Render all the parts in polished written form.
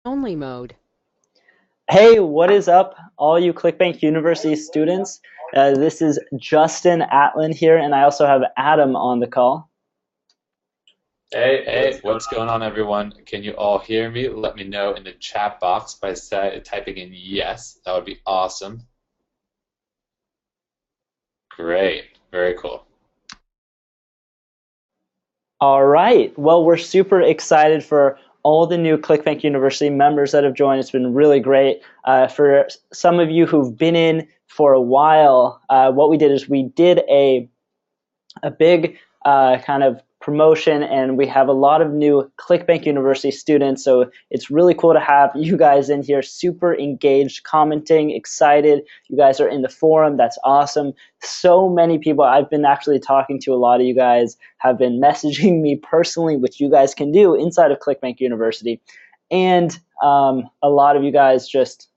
Only mode. Hey, what is up, all you ClickBank University students? This is Justin Atlan here, and I also have Adam on the call. Hey, Hey, what's going what's going on, everyone? Can you all hear me? Let me know in the chat box by typing in yes. That would be awesome. Great. Very cool. All right, well, we're super excited for all the new ClickBank University members that have joined. It's been really great. For some of you who've been in for a while, what we did is we did a big kind of promotion, and we have a lot of new ClickBank University students, so it's really cool to have you guys in here, super engaged, commenting, excited. You guys are in the forum. That's awesome. So many people, I've been actually talking to a lot of you guys, have been messaging me personally, which you guys can do inside of ClickBank University, and a lot of you guys just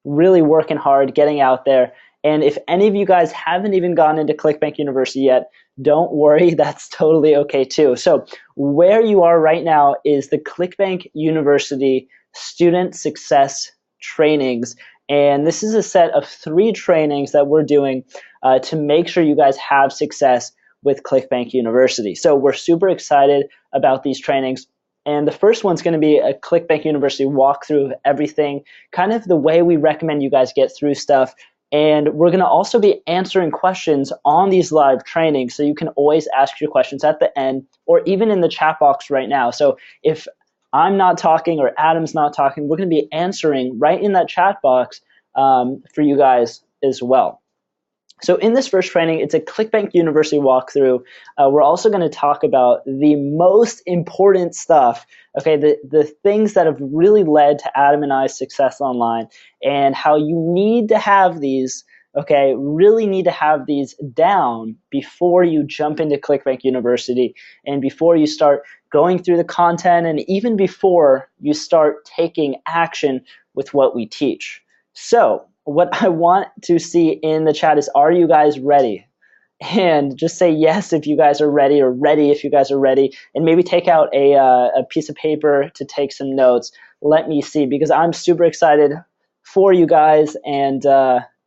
really working hard, getting out there. And if any of you guys haven't even gone into ClickBank University yet, don't worry, that's totally okay too. So where you are right now is the ClickBank University Student Success Trainings. And this is a set of 3 trainings that we're doing to make sure you guys have success with ClickBank University. So we're super excited about these trainings. And the first one's going to be a ClickBank University walkthrough of everything, kind of the way we recommend you guys get through stuff. And we're going to also be answering questions on these live trainings, so you can always ask your questions at the end or even in the chat box right now. So if I'm not talking or Adam's not talking, we're going to be answering right in that chat box for you guys as well. So in this first training, it's a ClickBank University walkthrough. We're also going to talk about the most important stuff, okay, the things that have really led to Adam and I's success online, and how you need to have these, okay, really need to have these down before you jump into ClickBank University and before you start going through the content and even before you start taking action with what we teach. So what I want to see in the chat is, are you guys ready? And just say yes if you guys are ready, or ready if you guys are ready, and maybe take out a piece of paper to take some notes. Let me see, because I'm super excited for you guys, and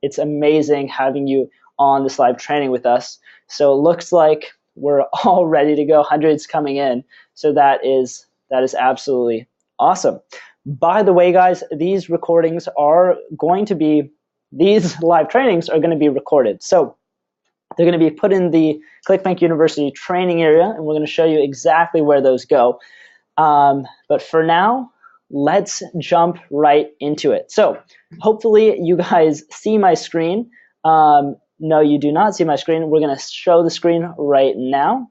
it's amazing having you on this live training with us. So it looks like we're all ready to go. Hundreds coming in, so that is absolutely awesome. By the way, guys, these recordings are going to be, these live trainings are going to be recorded. So they're going to be put in the ClickBank University training area, and we're going to show you exactly where those go. But for now, let's jump right into it. So hopefully you guys see my screen. No, you do not see my screen. We're going to show the screen right now.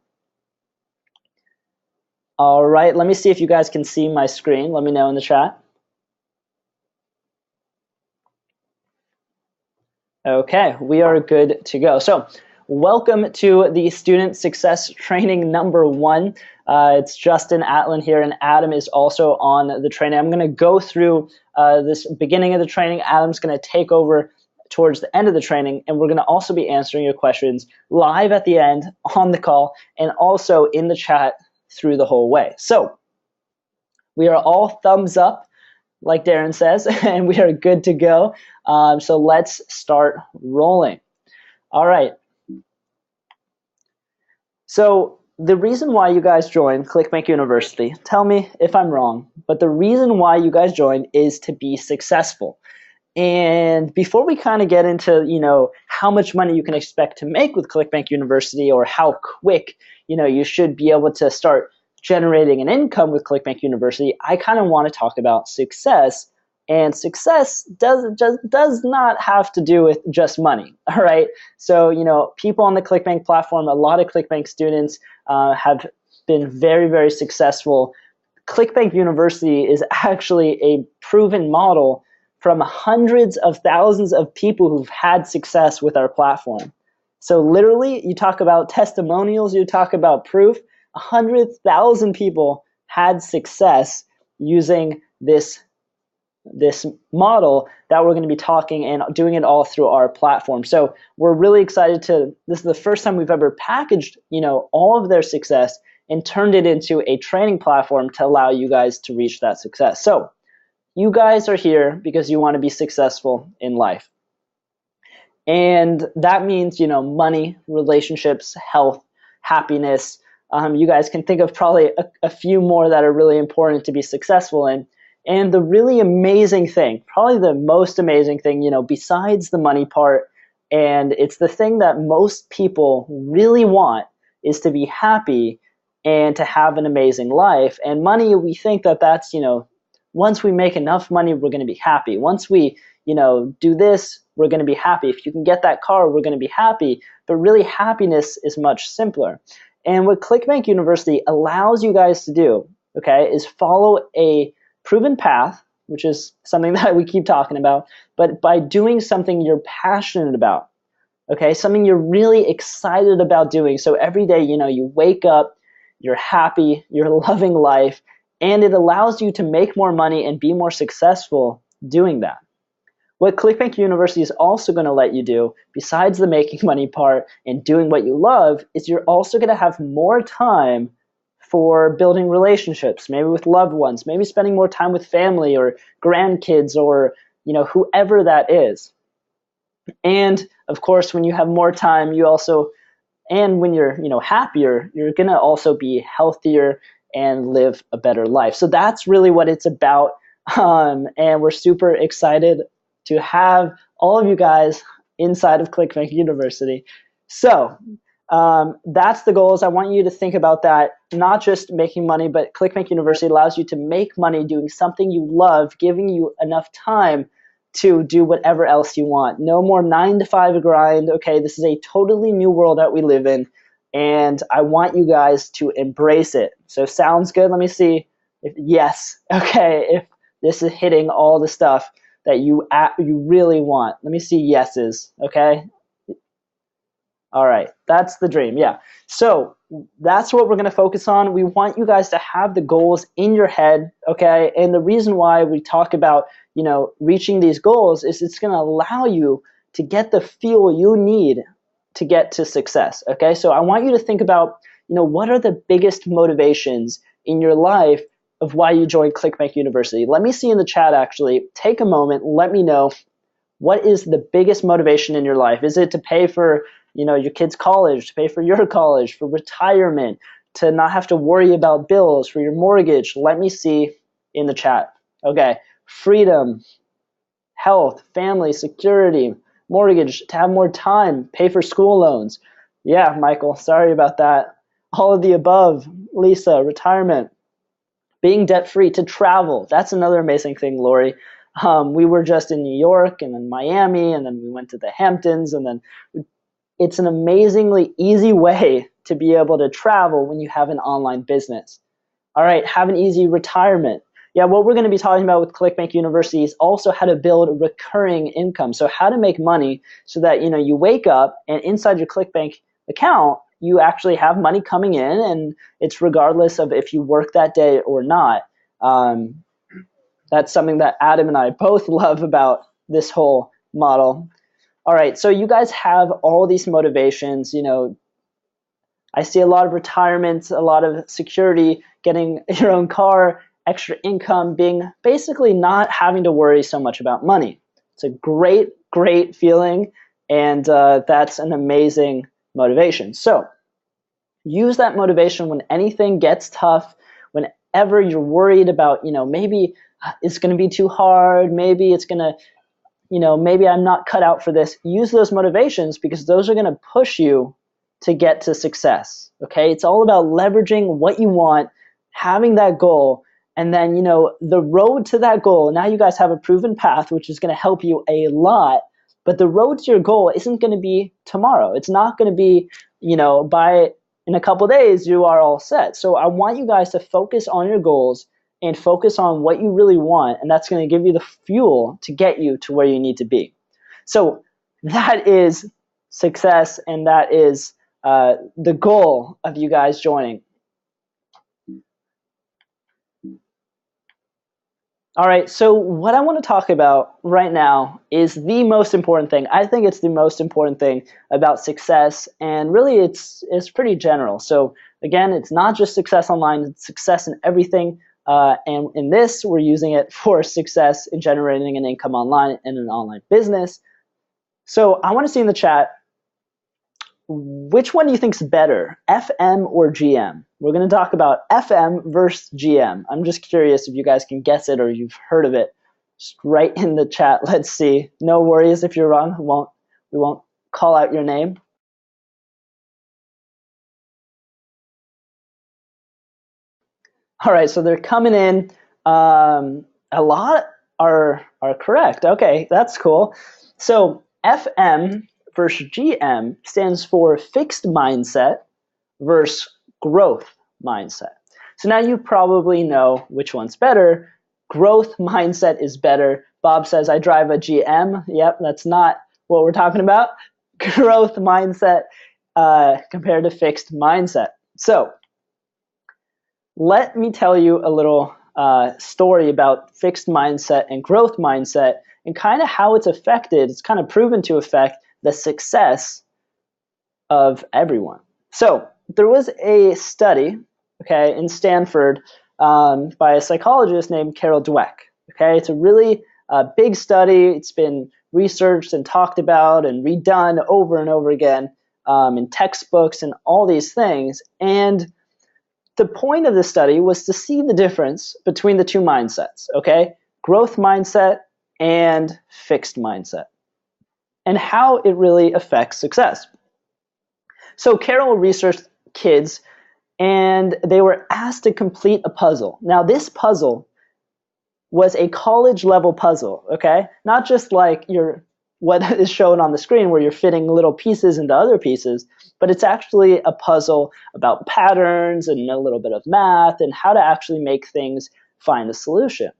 All right, let me see if you guys can see my screen. Let me know in the chat. Okay, we are good to go. So welcome to the Student Success Training number 1. It's Justin Atlan here, and Adam is also on the training. I'm going to go through this beginning of the training. Adam's going to take over towards the end of the training, and we're going to also be answering your questions live at the end on the call and also in the chat through the whole way. So we are all thumbs up, like Darren says, and we are good to go. So let's start rolling. All right. So the reason why you guys joined ClickBank University, tell me if I'm wrong, but the reason why you guys joined is to be successful. And before we kind of get into, how much money you can expect to make with ClickBank University, or how quick, you should be able to start generating an income with ClickBank University, I kind of want to talk about success. And success does not have to do with just money, all right? So, people on the ClickBank platform, a lot of ClickBank students have been very, very successful. ClickBank University is actually a proven model from hundreds of thousands of people who've had success with our platform. So literally, you talk about testimonials, you talk about proof, 100,000 people had success using this model that we're going to be talking and doing it all through our platform. So we're really excited this is the first time we've ever packaged, all of their success and turned it into a training platform to allow you guys to reach that success. So you guys are here because you want to be successful in life. And that means, money, relationships, health, happiness. You guys can think of probably a few more that are really important to be successful in. And the really amazing thing, probably the most amazing thing, besides the money part, and it's the thing that most people really want, is to be happy and to have an amazing life. And money, we think that that's, once we make enough money, we're going to be happy. Once we, do this, we're going to be happy. If you can get that car, we're going to be happy. But really, happiness is much simpler. And what ClickBank University allows you guys to do, okay, is follow a proven path, which is something that we keep talking about, but by doing something you're passionate about, okay, something you're really excited about doing. So every day, you wake up, you're happy, you're loving life, and it allows you to make more money and be more successful doing that. What ClickBank University is also going to let you do, besides the making money part and doing what you love, is you're also going to have more time for building relationships, maybe with loved ones, maybe spending more time with family or grandkids or whoever that is. And of course, when you have more time, and when you're happier, you're gonna also be healthier and live a better life. So that's really what it's about, and we're super excited to have all of you guys inside of ClickBank University. So that's the goals. I want you to think about that, not just making money, but ClickBank University allows you to make money doing something you love, giving you enough time to do whatever else you want. No more 9-to-5 grind. Okay, this is a totally new world that we live in, and I want you guys to embrace it. So sounds good? Let me see. Yes. Okay, if this is hitting all the stuff that you really want. Let me see yeses. Okay. All right, that's the dream, yeah. So that's what we're going to focus on. We want you guys to have the goals in your head, okay? And the reason why we talk about, reaching these goals is it's going to allow you to get the fuel you need to get to success, okay? So I want you to think about, what are the biggest motivations in your life of why you joined ClickBank University? Let me see in the chat, actually. Take a moment, let me know, what is the biggest motivation in your life? Is it to pay for your kid's college, to pay for your college, for retirement, to not have to worry about bills, for your mortgage? Let me see in the chat. Okay, freedom, health, family, security, mortgage, to have more time, pay for school loans. Yeah, Michael, sorry about that. All of the above. Lisa, retirement, being debt-free, to travel. That's another amazing thing, Lori. We were just in New York and then Miami, and then we went to the Hamptons, and then it's an amazingly easy way to be able to travel when you have an online business. All right, have an easy retirement. Yeah, what we're going to be talking about with ClickBank University is also how to build recurring income. So how to make money so that you wake up and inside your ClickBank account, you actually have money coming in, and it's regardless of if you work that day or not. That's something that Adam and I both love about this whole model. All right, so you guys have all these motivations. I see a lot of retirement, a lot of security, getting your own car, extra income, being basically not having to worry so much about money. It's a great, great feeling, and that's an amazing motivation. So use that motivation when anything gets tough, whenever you're worried about, maybe it's going to be too hard, maybe it's going to, maybe I'm not cut out for this. Use those motivations because those are going to push you to get to success, okay? It's all about leveraging what you want, having that goal, and then, the road to that goal. Now you guys have a proven path, which is going to help you a lot, but the road to your goal isn't going to be tomorrow. It's not going to be, by in a couple days, you are all set. So I want you guys to focus on your goals and focus on what you really want, and that's going to give you the fuel to get you to where you need to be. So that is success, and that is the goal of you guys joining. All right, so what I want to talk about right now is the most important thing. I think it's the most important thing about success, and really it's pretty general. So again, it's not just success online, it's success in everything And in this, we're using it for success in generating an income online in an online business. So I want to see in the chat, which one do you think is better, FM or GM? We're going to talk about FM versus GM. I'm just curious if you guys can guess it or you've heard of it. Just write in the chat. Let's see. No worries if you're wrong. We won't call out your name. All right, so they're coming in. A lot are correct. Okay, that's cool. So FM versus GM stands for fixed mindset versus growth mindset. So now you probably know which one's better. Growth mindset is better. Bob says, I drive a GM. Yep, that's not what we're talking about. Growth mindset compared to fixed mindset. So let me tell you a little story about fixed mindset and growth mindset and kind of how it's affected. It's kind of proven to affect the success of everyone. So there was a study, okay, in Stanford by a psychologist named Carol Dweck. Okay, it's a really big study. It's been researched and talked about and redone over and over again in textbooks and all these things. And the point of the study was to see the difference between the two mindsets, okay? Growth mindset and fixed mindset, and how it really affects success. So Carol researched kids, and they were asked to complete a puzzle. Now, this puzzle was a college-level puzzle, okay? Not just like what is shown on the screen where you're fitting little pieces into other pieces, but it's actually a puzzle about patterns and a little bit of math and how to actually make things find a solution.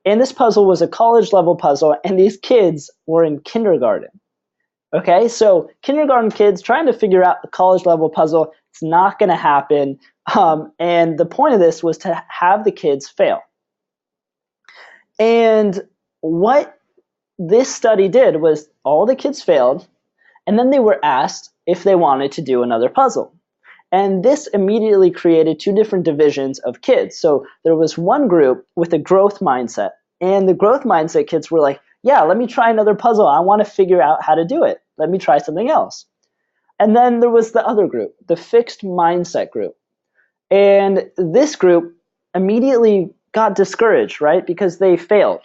And this puzzle was a college-level puzzle, and these kids were in kindergarten. Okay, so kindergarten kids trying to figure out a college-level puzzle, it's not going to happen. And the point of this was to have the kids fail. And what this study did was all the kids failed, and then they were asked if they wanted to do another puzzle. And this immediately created two different divisions of kids. So there was one group with a growth mindset, and the growth mindset kids were like, yeah, let me try another puzzle. I want to figure out how to do it. Let me try something else. And then there was the other group, the fixed mindset group. And this group immediately got discouraged, right? Because they failed.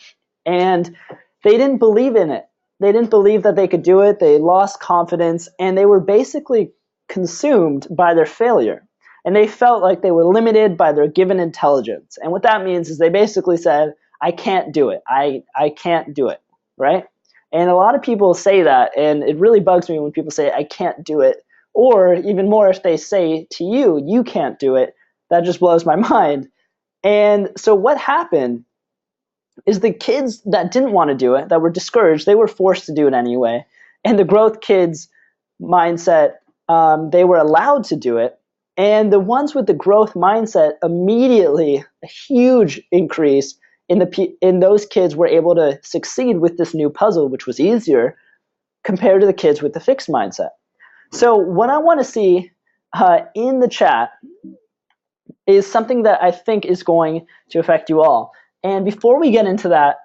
And they didn't believe in it. They didn't believe that they could do it. They lost confidence, and they were basically consumed by their failure. And they felt like they were limited by their given intelligence. And what that means is they basically said, I can't do it. I can't do it, right? And a lot of people say that, and it really bugs me when people say, I can't do it. Or even more, if they say to you, you can't do it, that just blows my mind. And so what happened is the kids that didn't want to do it, that were discouraged, they were forced to do it anyway. And the growth kids mindset, they were allowed to do it. And the ones with the growth mindset, immediately a huge increase in those kids were able to succeed with this new puzzle, which was easier compared to the kids with the fixed mindset. So what I want to see in the chat is something that I think is going to affect you all. And before we get into that,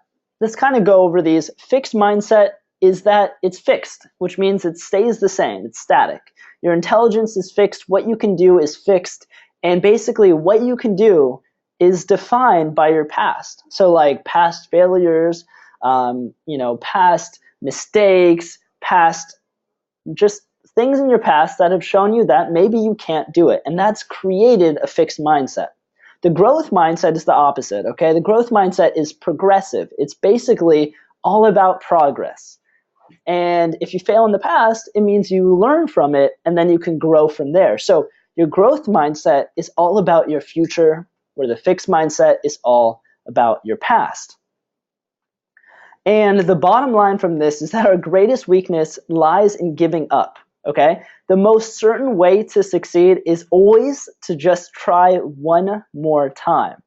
let's kind of go over these. Fixed mindset is that it's fixed, which means it stays the same. It's static. Your intelligence is fixed. What you can do is fixed. And basically what you can do is defined by your past. So like past failures, past mistakes, past just things in your past that have shown you that maybe you can't do it. And that's created a fixed mindset. The growth mindset is the opposite, okay? The growth mindset is progressive. It's basically all about progress. And if you fail in the past, it means you learn from it, and then you can grow from there. So your growth mindset is all about your future, where the fixed mindset is all about your past. And the bottom line from this is that our greatest weakness lies in giving up, okay? The most certain way to succeed is always to just try one more time.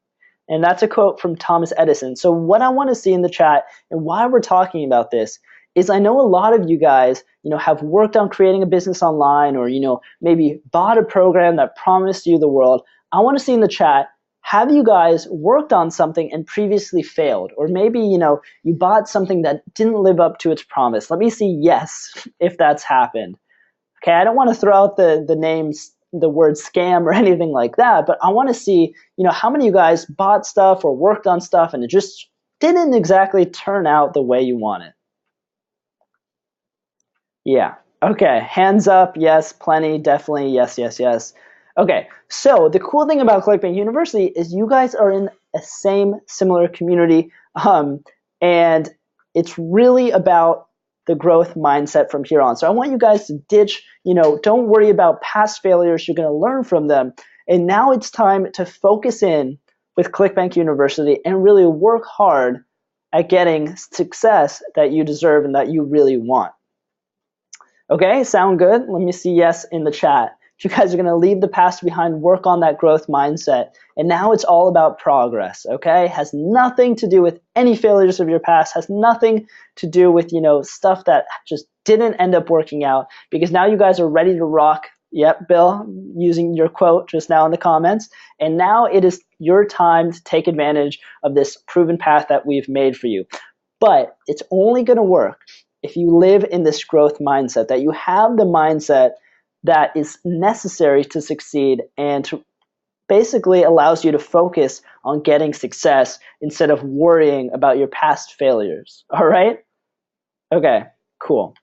And that's a quote from Thomas Edison. So what I want to see in the chat and why we're talking about this is I know a lot of you guys, have worked on creating a business online or, maybe bought a program that promised you the world. I want to see in the chat, have you guys worked on something and previously failed? Or maybe, you bought something that didn't live up to its promise. Let me see yes if that's happened. Okay, I don't want to throw out the names, the word scam or anything like that, but I want to see, how many of you guys bought stuff or worked on stuff and it just didn't exactly turn out the way you wanted. Yeah. Okay. Hands up. Yes. Plenty. Definitely. Yes. Yes. Yes. Okay. So the cool thing about ClickBank University is you guys are in a similar community, and it's really about the growth mindset from here on. So I want you guys to ditch, don't worry about past failures. You're going to learn from them. And now it's time to focus in with ClickBank University and really work hard at getting success that you deserve and that you really want. Okay, sound good? Let me see yes in the chat. You guys are going to leave the past behind, work on that growth mindset, and now it's all about progress, okay? Has nothing to do with any failures of your past, has nothing to do with, stuff that just didn't end up working out, because now you guys are ready to rock. Yep, Bill, using your quote just now in the comments. And now it is your time to take advantage of this proven path that we've made for you. But it's only going to work if you live in this growth mindset, that you have the mindset that is necessary to succeed and to basically allows you to focus on getting success instead of worrying about your past failures. All right? Okay, cool.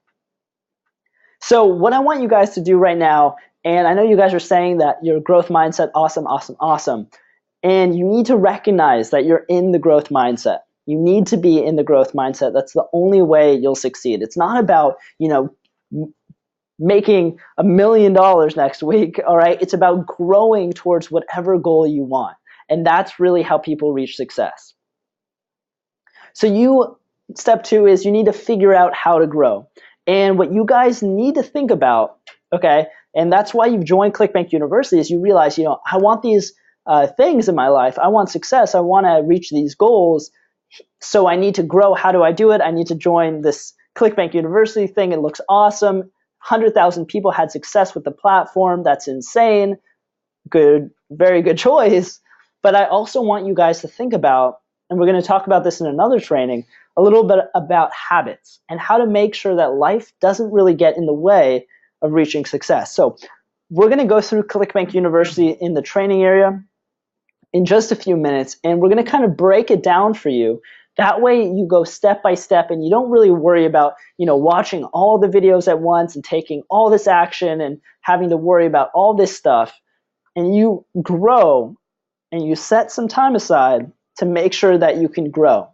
So what I want you guys to do right now, and I know you guys are saying that your growth mindset, awesome, awesome, awesome. And you need to recognize that you're in the growth mindset. You need to be in the growth mindset. That's the only way you'll succeed. It's not about, making $1 million next week, all right? It's about growing towards whatever goal you want. And that's really how people reach success. So step 2 is you need to figure out how to grow. And what you guys need to think about, okay, and that's why you've joined ClickBank University, is you realize, I want these things in my life. I want success. I want to reach these goals. So I need to grow. How do I do it? I need to join this ClickBank University thing. It looks awesome. 100,000 people had success with the platform. That's insane. Good, very good choice. But I also want you guys to think about, and we're going to talk about this in another training, a little bit about habits and how to make sure that life doesn't really get in the way of reaching success. So we're going to go through ClickBank University in the training area in just a few minutes, and we're going to kind of break it down for you. That way you go step by step and you don't really worry about, watching all the videos at once and taking all this action and having to worry about all this stuff. And you grow and you set some time aside to make sure that you can grow.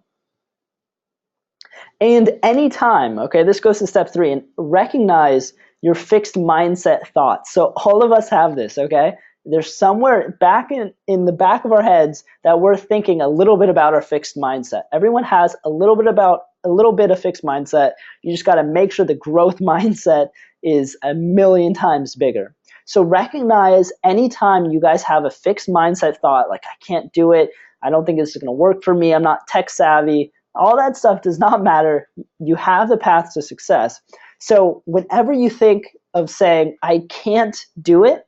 And anytime, okay, this goes to step 3, and recognize your fixed mindset thoughts. So all of us have this, okay? There's somewhere back in the back of our heads that we're thinking a little bit about our fixed mindset. Everyone has a little bit of fixed mindset. You just got to make sure the growth mindset is 1,000,000 times bigger. So recognize anytime you guys have a fixed mindset thought, like I can't do it, I don't think this is going to work for me, I'm not tech savvy, all that stuff does not matter. You have the path to success. So whenever you think of saying, I can't do it,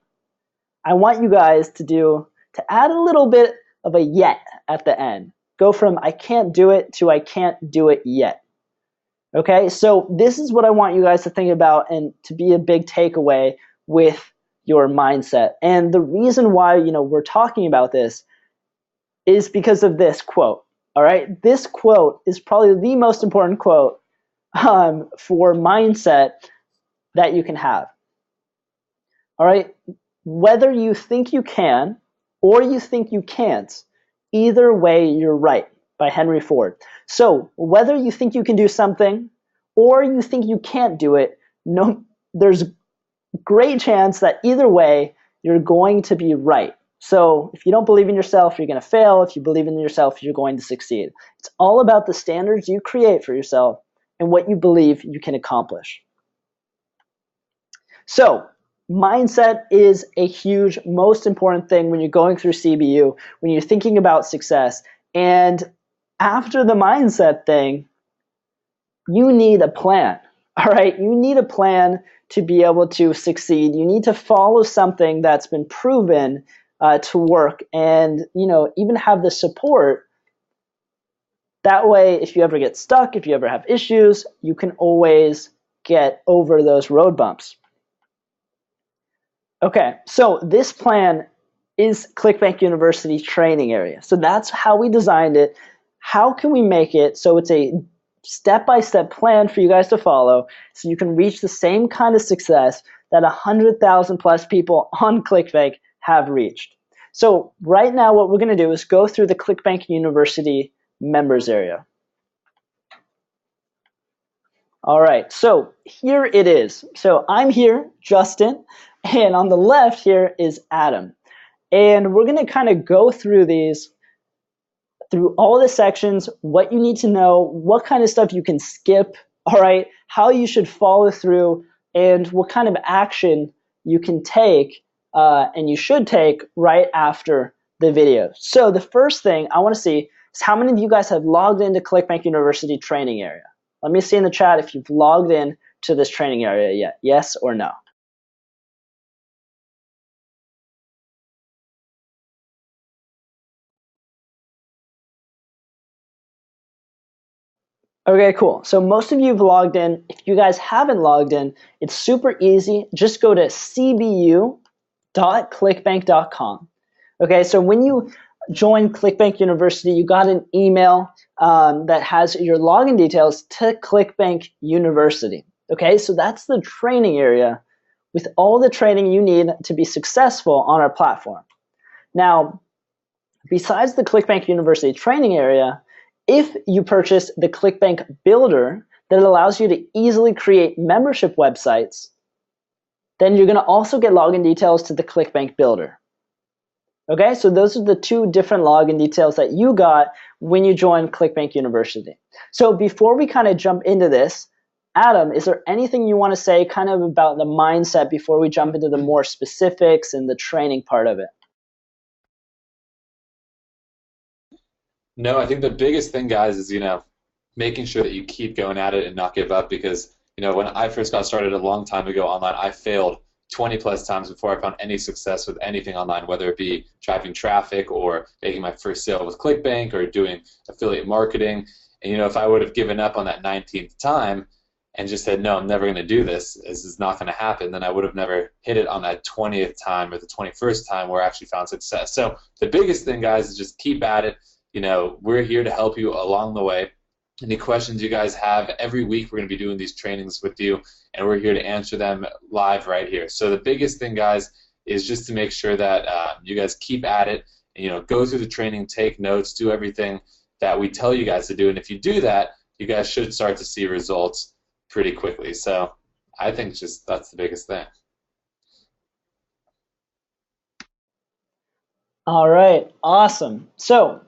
I want you guys to add a little bit of a yet at the end. Go from I can't do it to I can't do it yet. Okay, so this is what I want you guys to think about and to be a big takeaway with your mindset. And the reason why we're talking about this is because of this quote. All right, this quote is probably the most important quote for mindset that you can have. All right. Whether you think you can or you think you can't, either way you're right, by Henry Ford. So whether you think you can do something or you think you can't do it, there's a great chance that either way you're going to be right. So if you don't believe in yourself, you're going to fail. If you believe in yourself, you're going to succeed. It's all about the standards you create for yourself and what you believe you can accomplish. So mindset is a huge, most important thing when you're going through CBU, when you're thinking about success. And after the mindset thing, you need a plan. All right, you need a plan to be able to succeed. You need to follow something that's been proven to work, and even have the support. That way, if you ever get stuck, if you ever have issues, you can always get over those road bumps. Okay, so this plan is ClickBank University training area. So that's how we designed it. How can we make it so it's a step-by-step plan for you guys to follow so you can reach the same kind of success that 100,000 plus people on ClickBank have reached? So right now what we're going to do is go through the ClickBank University members area. All right, so here it is. So I'm here, Justin, and on the left here is Adam. And we're going to kind of go through through all the sections, what you need to know, what kind of stuff you can skip, all right, how you should follow through, and what kind of action you can take and you should take right after the video. So the first thing I want to see is how many of you guys have logged into ClickBank University training area. Let me see in the chat if you've logged in to this training area yet. Yes or no? Okay, cool. So most of you have logged in. If you guys haven't logged in, it's super easy. Just go to cbu.clickbank.com. Okay, so when you join ClickBank University, you got an email that has your login details to ClickBank University. Okay, so that's the training area with all the training you need to be successful on our platform. Now, besides the ClickBank University training area, if you purchase the ClickBank Builder that allows you to easily create membership websites, then you're going to also get login details to the ClickBank Builder. Okay, so those are the two different login details that you got when you joined ClickBank University. So before we kind of jump into this, Adam, is there anything you want to say kind of about the mindset before we jump into the more specifics and the training part of it? No, I think the biggest thing, guys, is making sure that you keep going at it and not give up, because when I first got started a long time ago online, I failed 20 plus times before I found any success with anything online, whether it be driving traffic or making my first sale with ClickBank or doing affiliate marketing. And if I would have given up on that 19th time and just said, no, I'm never going to do this, this is not going to happen, then I would have never hit it on that 20th time or the 21st time where I actually found success. So the biggest thing, guys, is just keep at it. We're here to help you along the way. Any questions you guys have, every week we're going to be doing these trainings with you, and we're here to answer them live right here. So the biggest thing, guys, is just to make sure that you guys keep at it, and, go through the training, take notes, do everything that we tell you guys to do. And if you do that, you guys should start to see results pretty quickly. So I think just that's the biggest thing. All right, awesome. So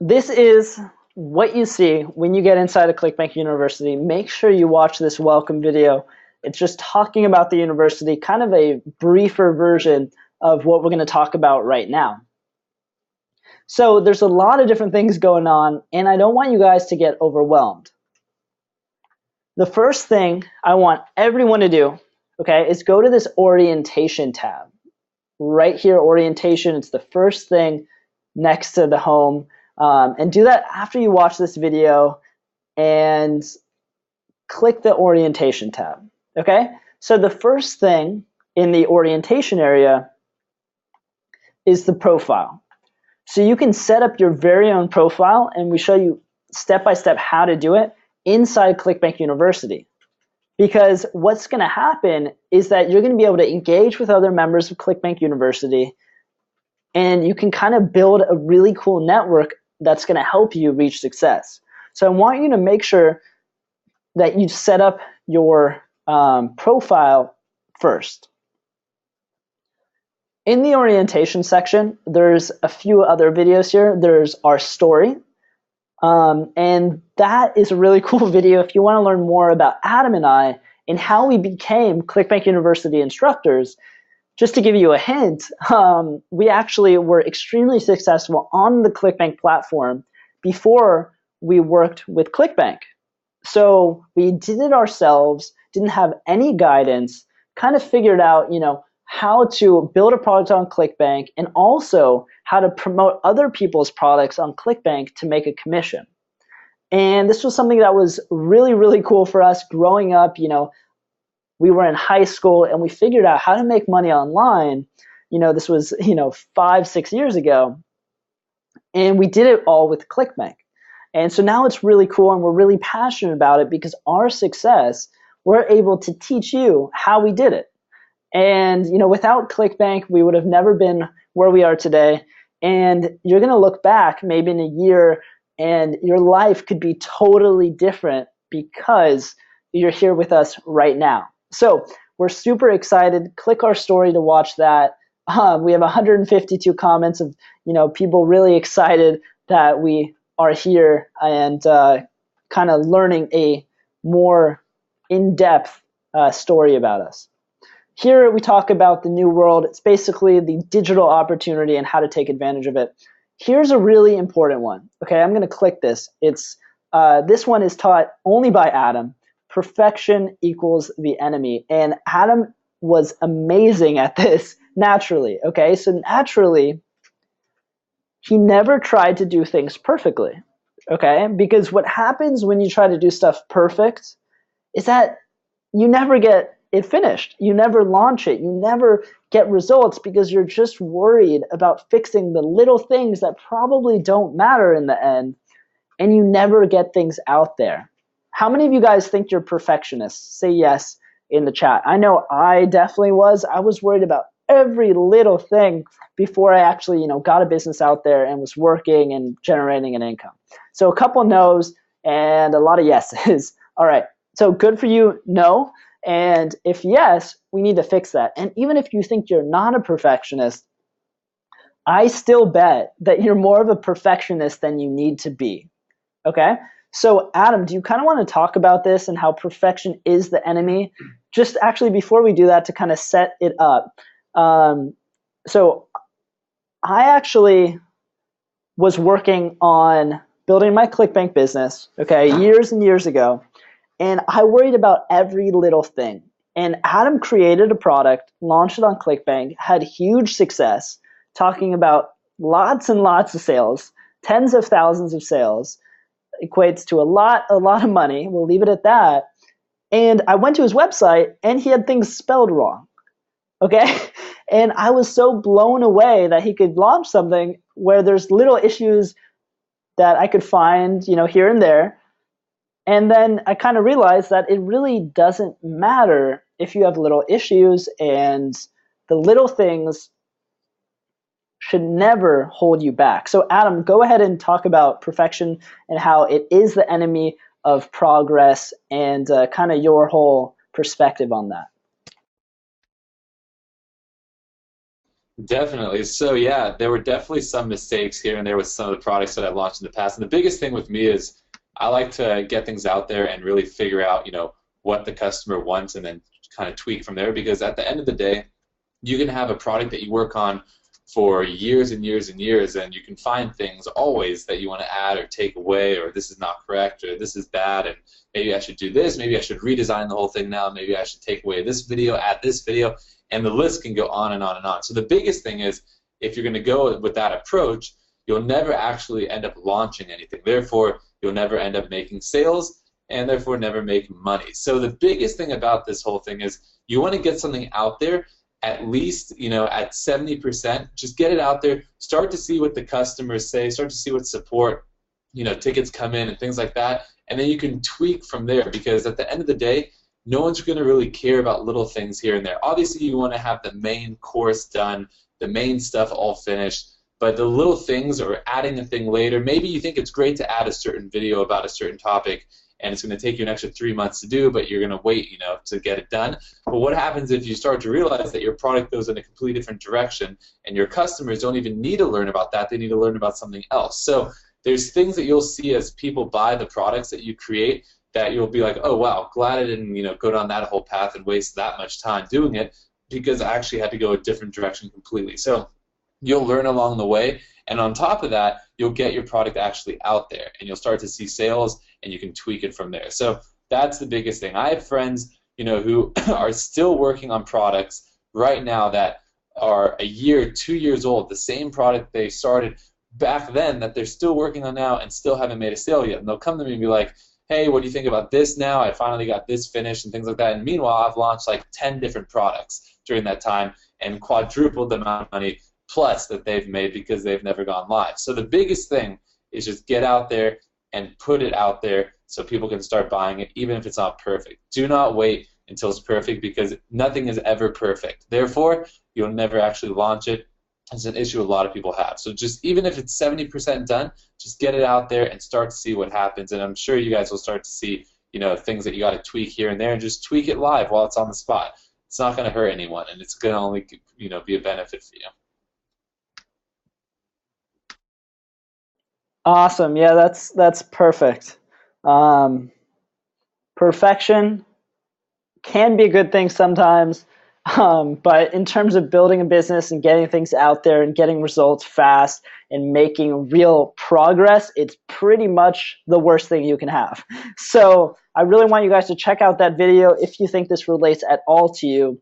this is what you see when you get inside of ClickBank University. Make sure you watch this welcome video. It's just talking about the university, kind of a briefer version of what we're going to talk about right now. So there's a lot of different things going on, and I don't want you guys to get overwhelmed. The first thing I want everyone to do, okay, is go to this orientation tab. Right here, orientation, it's the first thing next to the home. And do that after you watch this video and click the orientation tab. Okay? So the first thing in the orientation area is the profile. So you can set up your very own profile, and we show you step-by-step how to do it inside ClickBank University. Because what's going to happen is that you're going to be able to engage with other members of ClickBank University, and you can kind of build a really cool network that's going to help you reach success. So I want you to make sure that you set up your profile first. In the orientation section, there's a few other videos here. There's our story, and that is a really cool video if you want to learn more about Adam and I and how we became ClickBank University instructors. Just to give you a hint, we actually were extremely successful on the ClickBank platform before we worked with ClickBank. So we did it ourselves, didn't have any guidance, kind of figured out, how to build a product on ClickBank and also how to promote other people's products on ClickBank to make a commission. And this was something that was really, really cool for us growing up. We were in high school and we figured out how to make money online. This was, 5-6 years ago. And we did it all with ClickBank. And so now it's really cool and we're really passionate about it because our success, we're able to teach you how we did it. And, without ClickBank, we would have never been where we are today. And you're going to look back maybe in a year and your life could be totally different because you're here with us right now. So we're super excited. Click our story to watch that. We have 152 comments of, people really excited that we are here and kind of learning a more in-depth story about us. Here we talk about the new world. It's basically the digital opportunity and how to take advantage of it. Here's a really important one. Okay, I'm going to click this. It's this one is taught only by Adam. Perfection equals the enemy. And Adam was amazing at this naturally. Okay, so naturally, he never tried to do things perfectly. Okay, because what happens when you try to do stuff perfect is that you never get it finished. You never launch it. You never get results because you're just worried about fixing the little things that probably don't matter in the end, and you never get things out there. How many of you guys think you're perfectionists? Say yes in the chat. I know I definitely was. I was worried about every little thing before I actually, got a business out there and was working and generating an income. So a couple no's and a lot of yeses. All right. So good for you, no. And if yes, we need to fix that. And even if you think you're not a perfectionist, I still bet that you're more of a perfectionist than you need to be. Okay? So Adam, do you kind of want to talk about this and how perfection is the enemy? Just actually before we do that, to kind of set it up. So I actually was working on building my ClickBank business, okay, years and years ago. And I worried about every little thing. And Adam created a product, launched it on ClickBank, had huge success, talking about lots and lots of sales, tens of thousands of sales, equates to a lot of money. We'll leave it at that. And I went to his website and he had things spelled wrong. Okay? And I was so blown away that he could launch something where there's little issues that I could find, here and there. And then I kind of realized that it really doesn't matter if you have little issues, and the little things should never hold you back. So Adam, go ahead and talk about perfection and how it is the enemy of progress and kind of your whole perspective on that. Definitely. So yeah, there were definitely some mistakes here and there with some of the products that I launched in the past. And the biggest thing with me is I like to get things out there and really figure out, what the customer wants and then kind of tweak from there, because at the end of the day, you can have a product that you work on for years and years and years, and you can find things always that you want to add or take away, or this is not correct, or this is bad, and maybe I should do this, maybe I should redesign the whole thing now, maybe I should take away this video, add this video, and the list can go on and on and on. So the biggest thing is, if you're going to go with that approach, you'll never actually end up launching anything. Therefore, you'll never end up making sales, and therefore never make money. So the biggest thing about this whole thing is you want to get something out there at least, at 70%. Just get it out there. Start to see what the customers say. Start to see what support, tickets come in and things like that. And then you can tweak from there, because at the end of the day, no one's going to really care about little things here and there. Obviously, you want to have the main course done, the main stuff all finished. But the little things, or adding a thing later, maybe you think it's great to add a certain video about a certain topic, and it's going to take you an extra 3 months to do, but you're going to wait, to get it done. But what happens if you start to realize that your product goes in a completely different direction, and your customers don't even need to learn about that, they need to learn about something else. So there's things that you'll see as people buy the products that you create that you'll be like, oh wow, glad I didn't, go down that whole path and waste that much time doing it, because I actually had to go a different direction completely. So you'll learn along the way, and on top of that, you'll get your product actually out there, and you'll start to see sales, and you can tweak it from there. So that's the biggest thing. I have friends, who are still working on products right now that are a year, 2 years old, the same product they started back then that they're still working on now and still haven't made a sale yet. And they'll come to me and be like, hey, what do you think about this now? I finally got this finished and things like that. And meanwhile, I've launched like 10 different products during that time and quadrupled the amount of money plus that they've made because they've never gone live. So the biggest thing is just get out there and put it out there so people can start buying it, even if it's not perfect. Do not wait until it's perfect because nothing is ever perfect. Therefore, you'll never actually launch it. It's an issue a lot of people have. So just even if it's 70% done, just get it out there and start to see what happens. And I'm sure you guys will start to see, things that you got to tweak here and there, and just tweak it live while it's on the spot. It's not going to hurt anyone, and it's going to only, be a benefit for you. Awesome. Yeah, that's perfect. Perfection can be a good thing sometimes, but in terms of building a business and getting things out there and getting results fast and making real progress, it's pretty much the worst thing you can have. So I really want you guys to check out that video if you think this relates at all to you.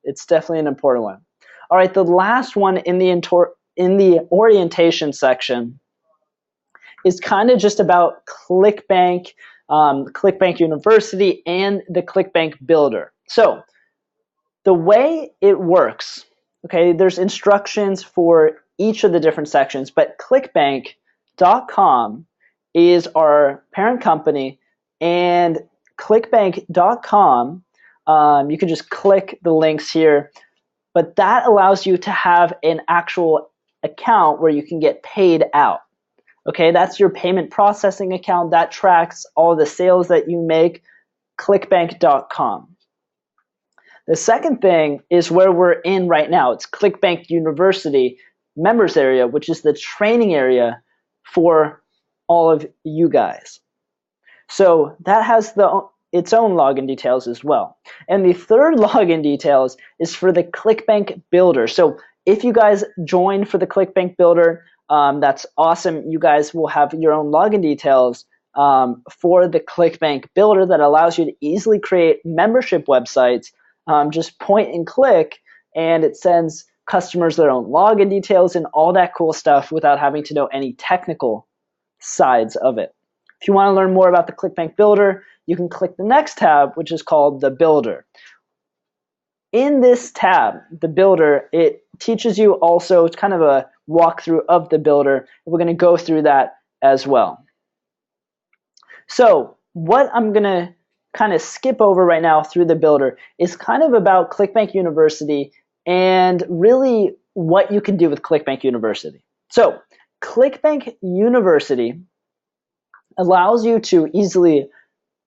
It's definitely an important one. All right, the last one in the orientation section is kind of just about ClickBank, ClickBank University, and the ClickBank Builder. So the way it works, okay, there's instructions for each of the different sections, but clickbank.com is our parent company, and clickbank.com, you can just click the links here, but that allows you to have an actual account where you can get paid out. Okay, that's your payment processing account that tracks all the sales that you make, clickbank.com. The second thing is where we're in right now. It's ClickBank University members area, which is the training area for all of you guys. So that has its own login details as well. And the third login details is for the ClickBank Builder. So if you guys join for the ClickBank Builder, that's awesome. You guys will have your own login details for the ClickBank Builder that allows you to easily create membership websites. Just point and click, and it sends customers their own login details and all that cool stuff without having to know any technical sides of it. If you want to learn more about the ClickBank Builder, you can click the next tab, which is called the Builder. In this tab, the Builder, it teaches you also, it's kind of a walkthrough of the Builder. We're going to go through that as well. So what I'm going to kind of skip over right now through the Builder is kind of about ClickBank University and really what you can do with ClickBank University. So ClickBank University allows you to easily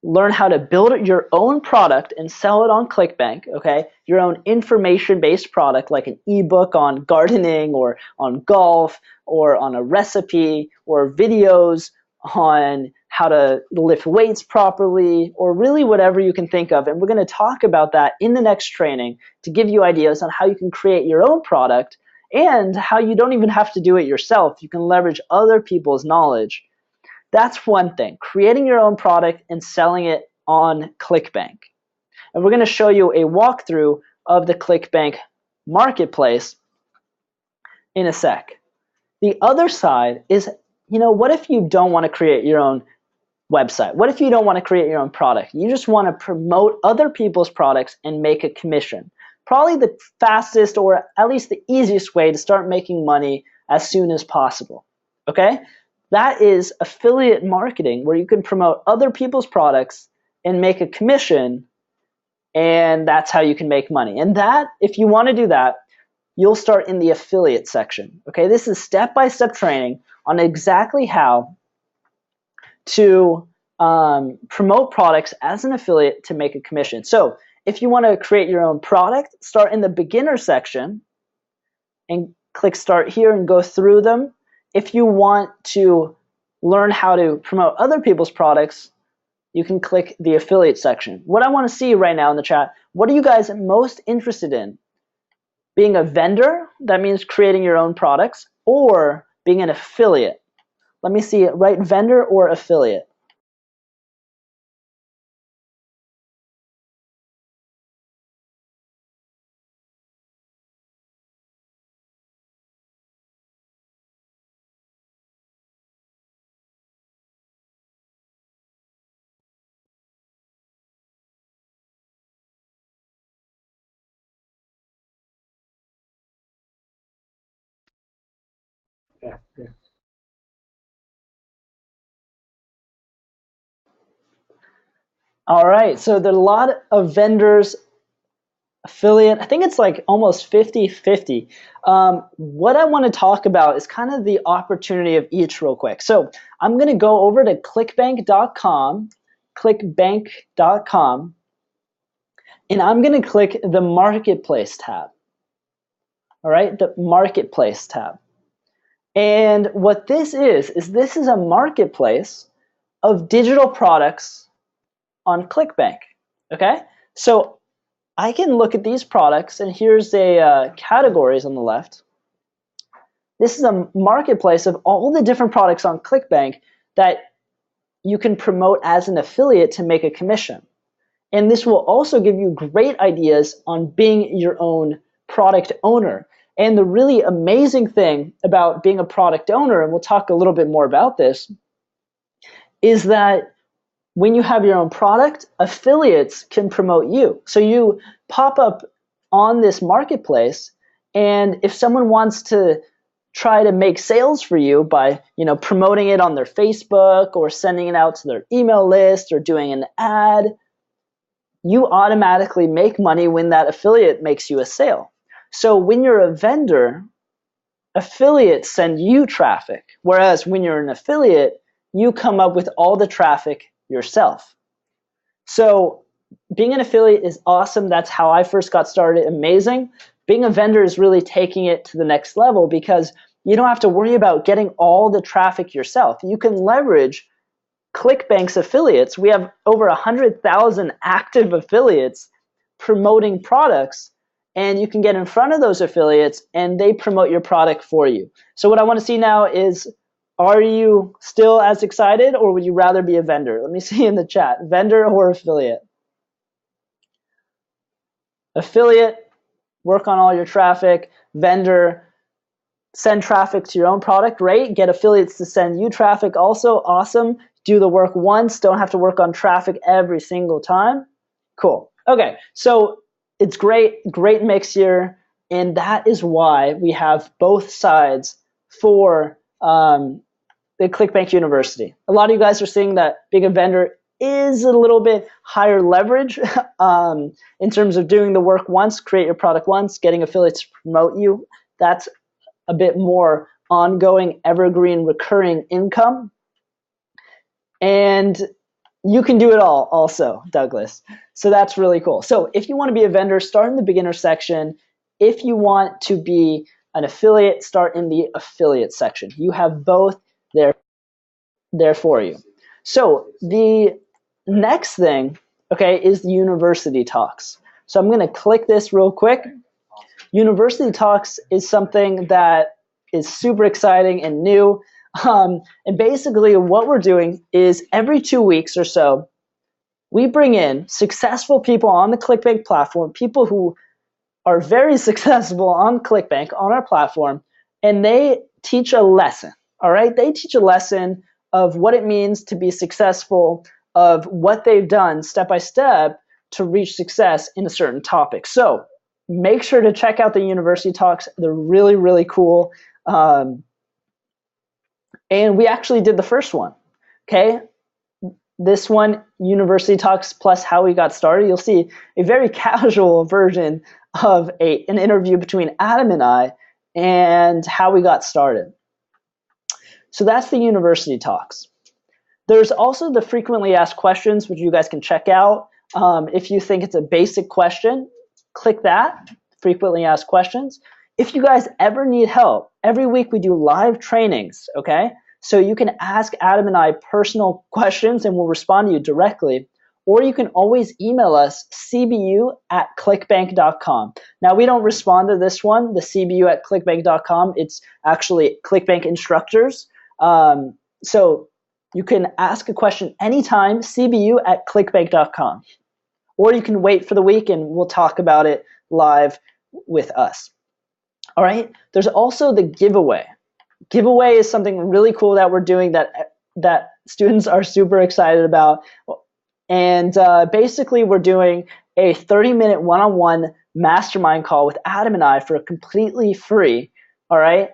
learn how to build your own product and sell it on ClickBank, okay? Your own information-based product like an ebook on gardening or on golf or on a recipe or videos on how to lift weights properly or really whatever you can think of. And we're going to talk about that in the next training to give you ideas on how you can create your own product and how you don't even have to do it yourself. You can leverage other people's knowledge. That's one thing, creating your own product and selling it on ClickBank. And we're going to show you a walkthrough of the ClickBank marketplace in a sec. The other side is, what if you don't want to create your own website? What if you don't want to create your own product? You just want to promote other people's products and make a commission. Probably the fastest or at least the easiest way to start making money as soon as possible. Okay? That is affiliate marketing, where you can promote other people's products and make a commission, and that's how you can make money. And that, if you want to do that, you'll start in the affiliate section. Okay, this is step-by-step training on exactly how to promote products as an affiliate to make a commission. So if you want to create your own product, start in the beginner section and click start here and go through them. If you want to learn how to promote other people's products, you can click the affiliate section. What I want to see right now in the chat, what are you guys most interested in? Being a vendor, that means creating your own products, or being an affiliate? Let me see it, right? Vendor or affiliate? Yeah. All right, so there are a lot of vendors, affiliate. I think it's like almost 50-50. What I want to talk about is kind of the opportunity of each real quick. So I'm going to go over to clickbank.com, clickbank.com, and I'm going to click the Marketplace tab. All right, the Marketplace tab. And what this is this is a marketplace of digital products on ClickBank. Okay, so I can look at these products, and here's a categories on the left. This is a marketplace of all the different products on ClickBank that you can promote as an affiliate to make a commission. And this will also give you great ideas on being your own product owner. And the really amazing thing about being a product owner, and we'll talk a little bit more about this, is that when you have your own product, affiliates can promote you. So you pop up on this marketplace, and if someone wants to try to make sales for you by promoting it on their Facebook or sending it out to their email list or doing an ad, you automatically make money when that affiliate makes you a sale. So when you're a vendor, affiliates send you traffic, whereas when you're an affiliate, you come up with all the traffic yourself. So being an affiliate is awesome. That's how I first got started. Amazing. Being a vendor is really taking it to the next level because you don't have to worry about getting all the traffic yourself. You can leverage ClickBank's affiliates. We have over 100,000 active affiliates promoting products, and you can get in front of those affiliates and they promote your product for you. So what I want to see now is, are you still as excited, or would you rather be a vendor? Let me see in the chat, vendor or affiliate? Affiliate, work on all your traffic. Vendor, send traffic to your own product. Great. Get affiliates to send you traffic also. Awesome. Do the work once. Don't have to work on traffic every single time. Cool. Okay, so it's great mix here, and that is why we have both sides for the ClickBank University. A lot of you guys are seeing that being a vendor is a little bit higher leverage in terms of doing the work once, create your product once, getting affiliates to promote you. That's a bit more ongoing, evergreen, recurring income. And you can do it all also, Douglas. So that's really cool. So if you want to be a vendor, start in the beginner section. If you want to be an affiliate, start in the affiliate section. You have both there for you. So the next thing, okay, is the University Talks. So I'm going to click this real quick. University Talks is something that is super exciting and new. And basically what we're doing is every 2 weeks or so, we bring in successful people on the ClickBank platform, people who are very successful on ClickBank, on our platform, and they teach a lesson, all right? They teach a lesson of what it means to be successful, of what they've done step by step to reach success in a certain topic. So make sure to check out the University Talks. They're really, really cool. And we actually did the first one, okay? This one, University Talks plus how we got started. You'll see a very casual version of an interview between Adam and I and how we got started. So that's the University Talks. There's also the frequently asked questions, which you guys can check out. If you think it's a basic question, click that, frequently asked questions. If you guys ever need help, every week we do live trainings, okay? So you can ask Adam and I personal questions and we'll respond to you directly. Or you can always email us, cbu@clickbank.com. Now we don't respond to this one, the cbu@clickbank.com. It's actually ClickBank instructors. So you can ask a question anytime, cbu@clickbank.com. Or you can wait for the week and we'll talk about it live with us. All right, there's also the giveaway. Giveaway is something really cool that we're doing that students are super excited about. And basically we're doing a 30-minute one-on-one mastermind call with Adam and I for completely free, all right?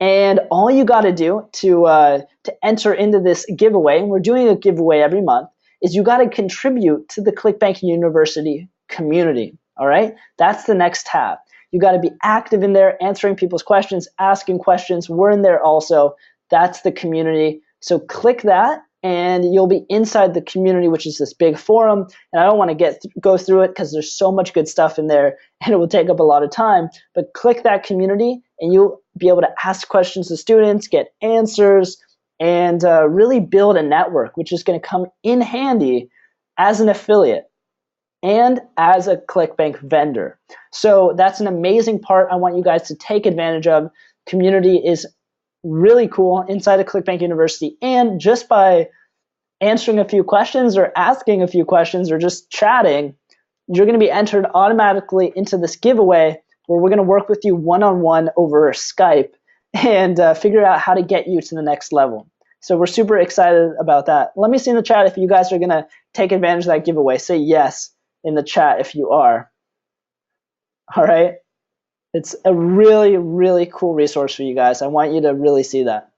And all you got to do to enter into this giveaway, and we're doing a giveaway every month, is you got to contribute to the ClickBank University community. All right, that's the next tab. You got to be active in there, answering people's questions, asking questions. We're in there also. That's the community. So click that, and you'll be inside the community, which is this big forum. And I don't want to go through it because there's so much good stuff in there, and it will take up a lot of time. But click that community, and you'll be able to ask questions to students, get answers, and really build a network, which is going to come in handy as an affiliate and as a ClickBank vendor. So that's an amazing part I want you guys to take advantage of. Community is really cool inside of ClickBank University, and just by answering a few questions or asking a few questions or just chatting, you're going to be entered automatically into this giveaway where we're going to work with you one-on-one over Skype and figure out how to get you to the next level. So we're super excited about that. Let me see in the chat if you guys are going to take advantage of that giveaway. Say yes in the chat if you are. All right. It's a really, really cool resource for you guys. I want you to really see that.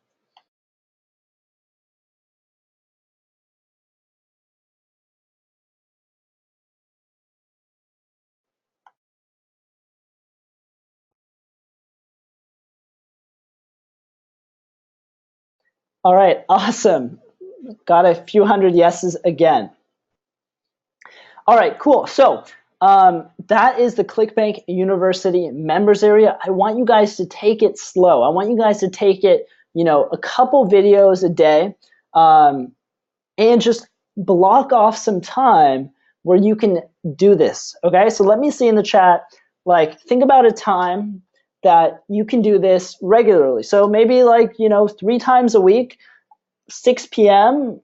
All right, awesome. Got a few hundred yeses again. All right, cool. So that is the ClickBank University members area. I want you guys to take it slow. I want you guys to take it, a couple videos a day, and just block off some time where you can do this. Okay, so let me see in the chat, think about a time that you can do this regularly. So maybe 3 times a week, 6 p.m.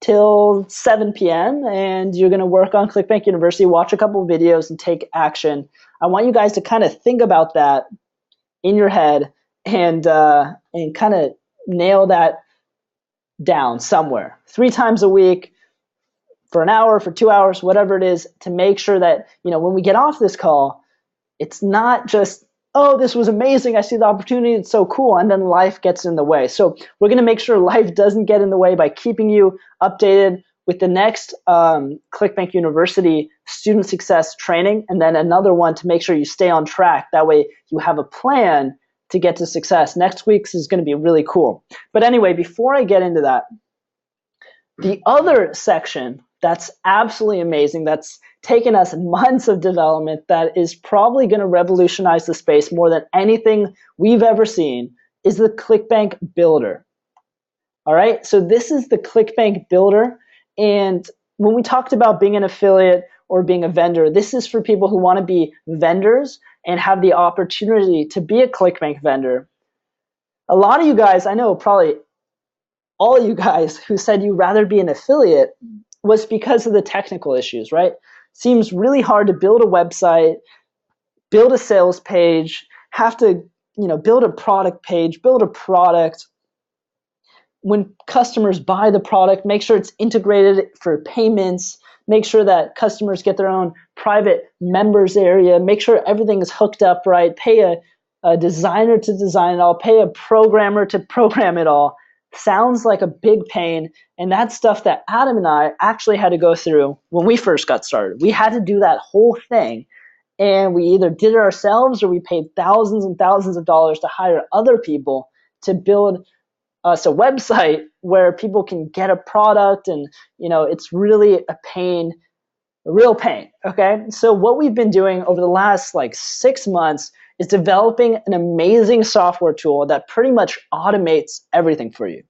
till 7 p.m. and you're going to work on ClickBank University, watch a couple of videos, and take action. I want you guys to kind of think about that in your head and kind of nail that down somewhere. 3 times a week for an hour, for 2 hours, whatever it is, to make sure that when we get off this call, it's not just, oh, this was amazing, I see the opportunity, it's so cool, and then life gets in the way. So we're going to make sure life doesn't get in the way by keeping you updated with the next ClickBank University student success training, and then another one to make sure you stay on track. That way you have a plan to get to success. Next week's is going to be really cool. But anyway, before I get into that, the other section that's absolutely amazing, that's taken us months of development, that is probably going to revolutionize the space more than anything we've ever seen, is the ClickBank Builder. All right, so this is the ClickBank Builder, and when we talked about being an affiliate or being a vendor, this is for people who want to be vendors and have the opportunity to be a ClickBank vendor. A lot of you guys, I know probably all of you guys who said you'd rather be an affiliate was because of the technical issues, right? Seems really hard to build a website, build a sales page, have to, build a product page, build a product. When customers buy the product, make sure it's integrated for payments, make sure that customers get their own private members area, make sure everything is hooked up right, pay a designer to design it all, pay a programmer to program it all. Sounds like a big pain, and that's stuff that Adam and I actually had to go through when we first got started. We had to do that whole thing, and we either did it ourselves or we paid thousands and thousands of dollars to hire other people to build us a website where people can get a product, and it's really a pain, a real pain. Okay, so what we've been doing over the last 6 months is developing an amazing software tool that pretty much automates everything for you.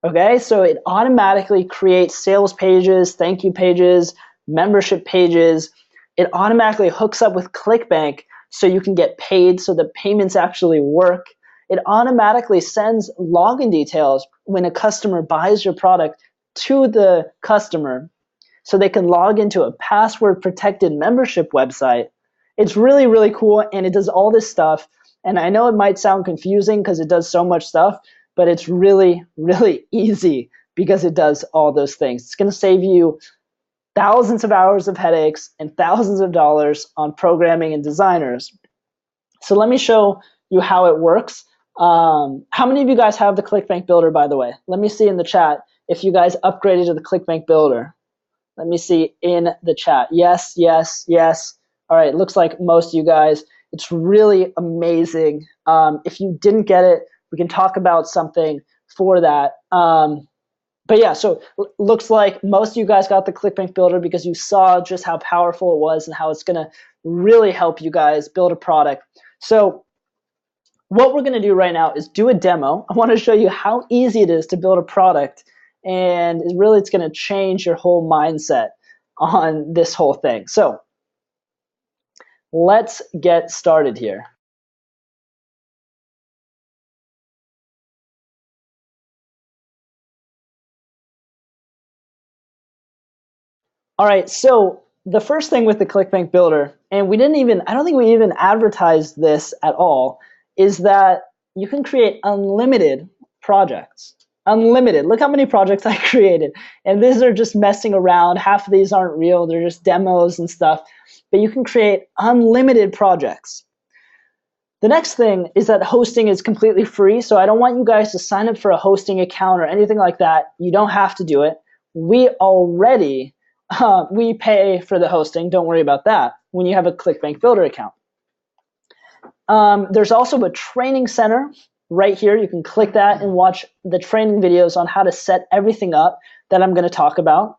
Okay, so it automatically creates sales pages, thank you pages, membership pages. It automatically hooks up with ClickBank so you can get paid, so the payments actually work. It automatically sends login details when a customer buys your product to the customer so they can log into a password protected membership website. It's really, really cool, and it does all this stuff. And I know it might sound confusing because it does so much stuff, but it's really, really easy because it does all those things. It's going to save you thousands of hours of headaches and thousands of dollars on programming and designers. So let me show you how it works. How many of you guys have the ClickBank Builder, by the way? Let me see in the chat if you guys upgraded to the ClickBank Builder. Let me see in the chat. Yes, yes, yes. All right, looks like most of you guys. It's really amazing. If you didn't get it, we can talk about something for that. But yeah, so looks like most of you guys got the ClickBank Builder because you saw just how powerful it was and how it's going to really help you guys build a product. So what we're going to do right now is do a demo. I want to show you how easy it is to build a product, and it's going to change your whole mindset on this whole thing. So let's get started here. All right, so the first thing with the ClickBank Builder, and I don't think we even advertised this at all, is that you can create unlimited projects. Unlimited. Look how many projects I created. And these are just messing around. Half of these aren't real. They're just demos and stuff. But you can create unlimited projects. The next thing is that hosting is completely free, so I don't want you guys to sign up for a hosting account or anything like that. You don't have to do it. We already we pay for the hosting. Don't worry about that when you have a ClickBank Builder account. There's also a training center right here. You can click that and watch the training videos on how to set everything up that I'm going to talk about.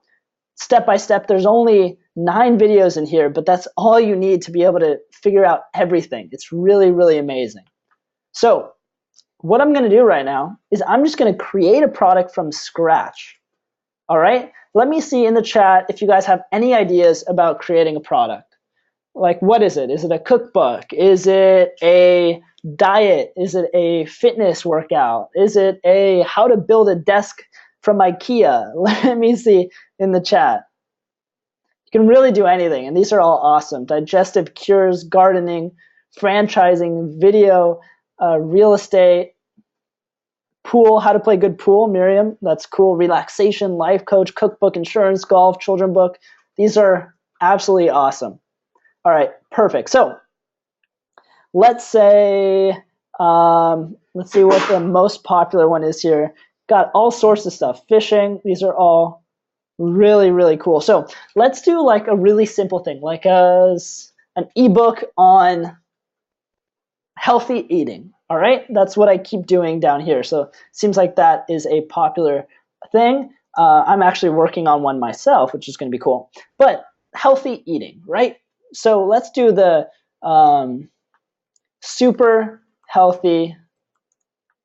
Step by step, there's only 9 videos in here, but that's all you need to be able to figure out everything. It's really, really amazing. So what I'm going to do right now is I'm just going to create a product from scratch. All right? Let me see in the chat if you guys have any ideas about creating a product. Like, what is it? Is it a cookbook? Is it a diet? Is it a fitness workout? Is it a how to build a desk from IKEA? Let me see in the chat. You can really do anything, and these are all awesome. Digestive cures, gardening, franchising, video, real estate, pool, how to play good pool, Miriam, that's cool. Relaxation, life coach, cookbook, insurance, golf, children book. These are absolutely awesome. All right, perfect. So let's say, let's see what the most popular one is here. Got all sorts of stuff. Fishing, these are all really, really cool. So let's do like a really simple thing, like an ebook on healthy eating. All right, that's what I keep doing down here. So it seems like that is a popular thing. I'm actually working on one myself, which is going to be cool. But healthy eating, right? So let's do the super healthy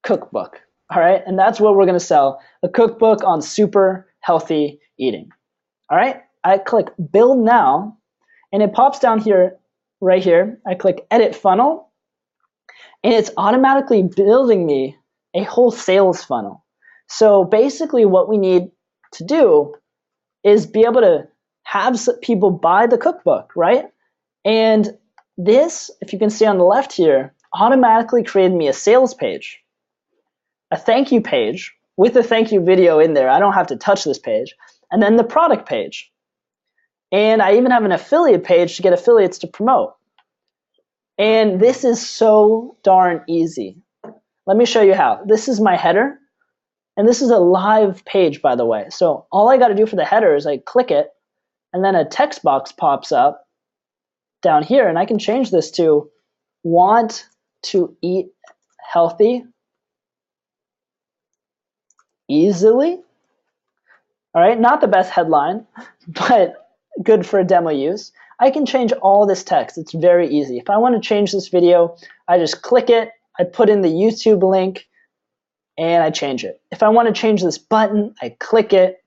cookbook. All right, and that's what we're going to sell, a cookbook on super healthy eating. All right, I click build now, and it pops down here, right here. I click edit funnel, and it's automatically building me a whole sales funnel. So basically what we need to do is be able to have people buy the cookbook, right? And this, if you can see on the left here, automatically created me a sales page, a thank you page with a thank you video in there. I don't have to touch this page. And then the product page. And I even have an affiliate page to get affiliates to promote. And this is so darn easy. Let me show you how. This is my header, and this is a live page, by the way. So all I got to do for the header is I click it, and then a text box pops up down here, and I can change this to want to eat healthy easily. All right, not the best headline, but good for demo use. I can change all this text. It's very easy. If I want to change this video, I just click it, I put in the YouTube link, and I change it. If I want to change this button, I click it,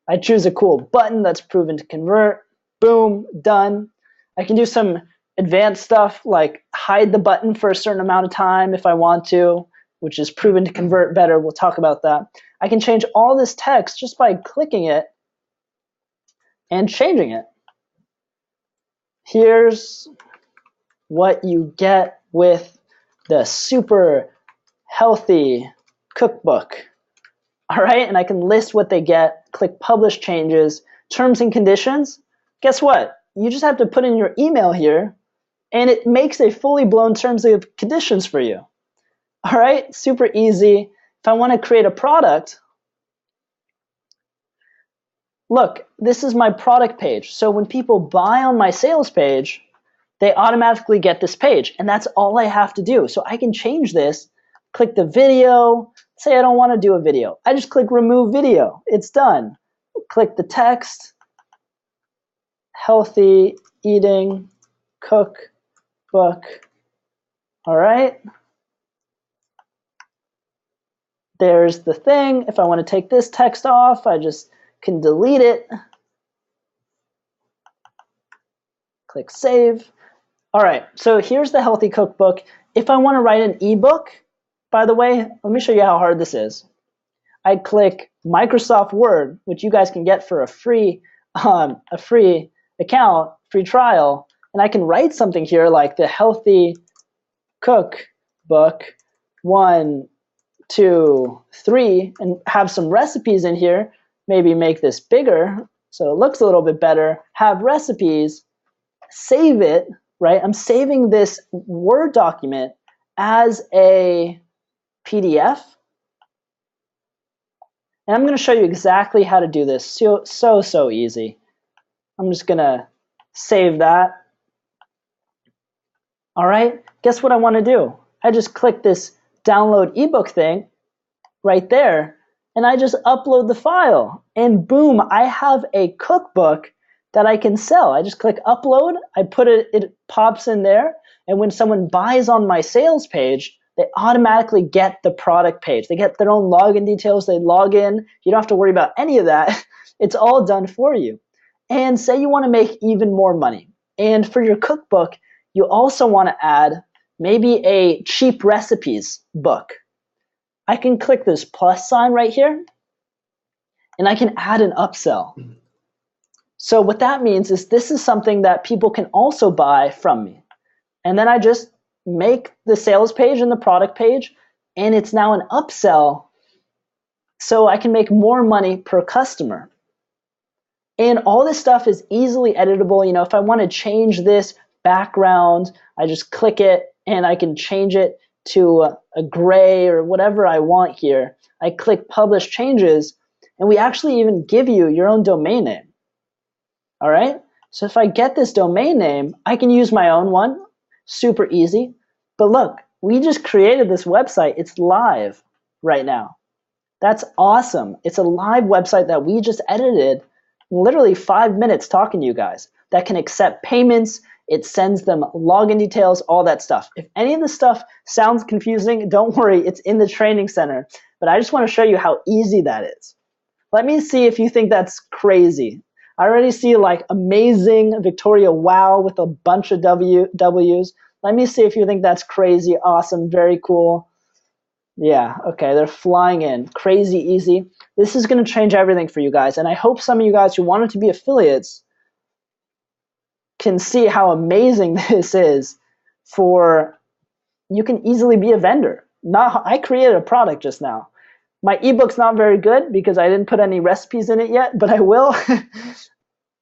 I choose a cool button that's proven to convert, boom, done. I can do some advanced stuff like hide the button for a certain amount of time if I want to, which is proven to convert better. We'll talk about that. I can change all this text just by clicking it and changing it. Here's what you get with the super healthy cookbook. All right, and I can list what they get, click publish changes, terms and conditions. Guess what? You just have to put in your email here, and it makes a fully blown terms and conditions for you. All right, super easy. If I want to create a product, look, this is my product page. So when people buy on my sales page, they automatically get this page, and that's all I have to do. So I can change this, click the video, say I don't want to do a video. I just click remove video, it's done. Click the text, healthy eating cookbook, all right? There's the thing. If I want to take this text off, I just can delete it. Click save. All right, so here's the healthy cookbook. If I want to write an ebook, by the way, let me show you how hard this is. I click Microsoft Word, which you guys can get for a free account, free trial, and I can write something here like the healthy cookbook 1, 2, 3, and have some recipes in here. Maybe make this bigger so it looks a little bit better. Have recipes, save it, right? I'm saving this Word document as a PDF. And I'm going to show you exactly how to do this. So easy. I'm just going to save that. All right, guess what I want to do? I just click this download ebook thing right there, and I just upload the file. And boom, I have a cookbook that I can sell. I just click upload, I put it, it pops in there, and when someone buys on my sales page, they automatically get the product page. They get their own login details, they log in. You don't have to worry about any of that. It's all done for you. And say you want to make even more money. And for your cookbook, you also want to add maybe a cheap recipes book. I can click this plus sign right here, and I can add an upsell. So what that means is this is something that people can also buy from me. And then I just make the sales page and the product page, and it's now an upsell, so I can make more money per customer. And all this stuff is easily editable. You know, if I want to change this background, I just click it and I can change it to a gray or whatever I want here. I click publish changes, and we actually even give you your own domain name. All right, so if I get this domain name, I can use my own one, super easy. But look, we just created this website. It's live right now. That's awesome. It's a live website that we just edited in literally 5 minutes talking to you guys that can accept payments. It sends them login details, all that stuff. If any of this stuff sounds confusing, don't worry, it's in the training center. But I just want to show you how easy that is. Let me see if you think that's crazy. I already see like amazing Victoria wow with a bunch of W's. Let me see if you think that's crazy, awesome, very cool. Yeah, okay, they're flying in. Crazy easy. This is going to change everything for you guys. And I hope some of you guys who wanted to be affiliates can see how amazing this is for, you can easily be a vendor. I created a product just now. My ebook's not very good because I didn't put any recipes in it yet, but I will.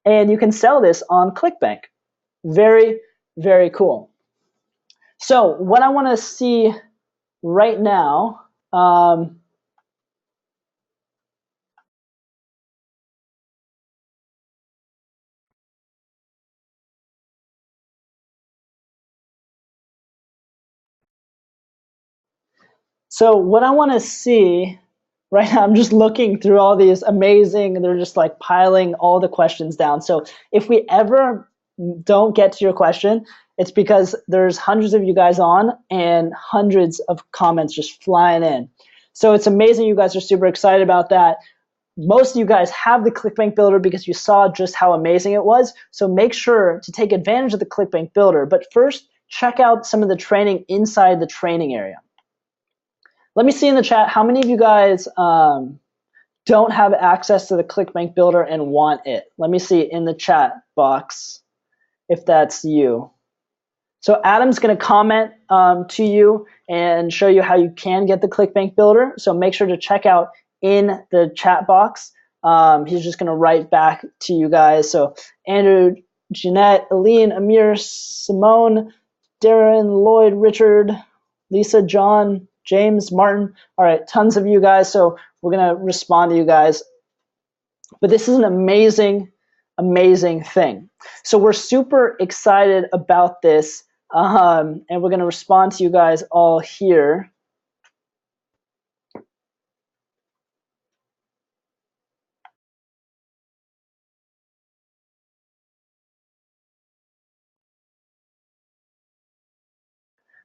And you can sell this on ClickBank. Very, very cool. So what I want to see right now, so what I want to see right now, I'm just looking through all these amazing, they're just like piling all the questions down. So if we ever don't get to your question, it's because there's hundreds of you guys on and hundreds of comments just flying in. So it's amazing you guys are super excited about that. Most of you guys have the ClickBank Builder because you saw just how amazing it was. So make sure to take advantage of the ClickBank Builder. But first, check out some of the training inside the training area. Let me see in the chat, how many of you guys don't have access to the ClickBank Builder and want it? Let me see in the chat box if that's you. So Adam's going to comment to you and show you how you can get the ClickBank Builder. So make sure to check out in the chat box. He's just going to write back to you guys. So Andrew, Jeanette, Aline, Amir, Simone, Darren, Lloyd, Richard, Lisa, John, James, Martin. All right, tons of you guys. So we're going to respond to you guys. But this is an amazing, amazing thing. So we're super excited about this. And we're going to respond to you guys all here.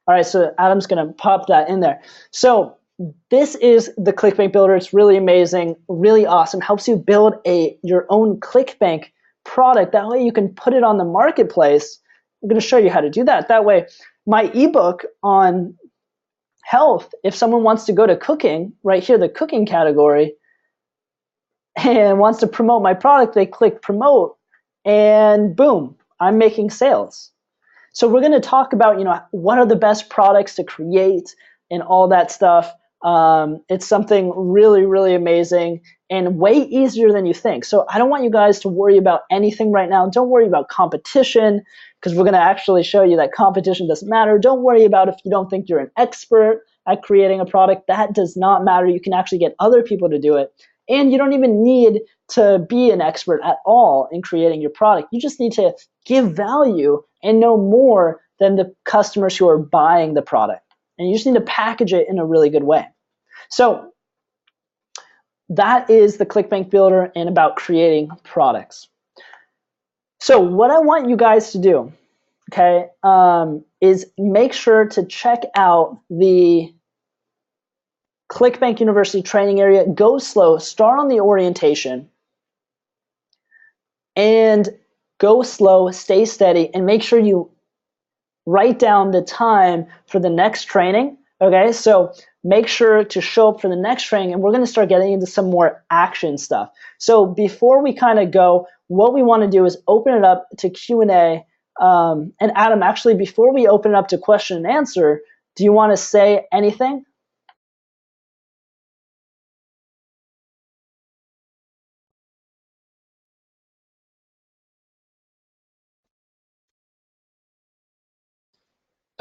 All right, so Adam's going to pop that in there. So this is the ClickBank Builder. It's really amazing, really awesome. Helps you build your own ClickBank product. That way you can put it on the marketplace. I'm going to show you how to do that. That way, my ebook on health, if someone wants to go to cooking, right here, the cooking category, and wants to promote my product, they click promote, and boom, I'm making sales. So we're going to talk about, what are the best products to create and all that stuff. It's something really, really amazing and way easier than you think. So I don't want you guys to worry about anything right now. Don't worry about competition, because we're going to actually show you that competition doesn't matter. Don't worry about if you don't think you're an expert at creating a product. That does not matter. You can actually get other people to do it. And you don't even need to be an expert at all in creating your product. You just need to give value and know more than the customers who are buying the product. And you just need to package it in a really good way. So that is the ClickBank Builder and about creating products. So what I want you guys to do, okay, is make sure to check out the ClickBank University training area. Go slow, start on the orientation, and go slow, stay steady, and make sure you write down the time for the next training, okay? So make sure to show up for the next training, and we're going to start getting into some more action stuff. So before we kind of go, what we want to do is open it up to Q&A. And Adam, actually, before we open it up to question and answer, do you want to say anything?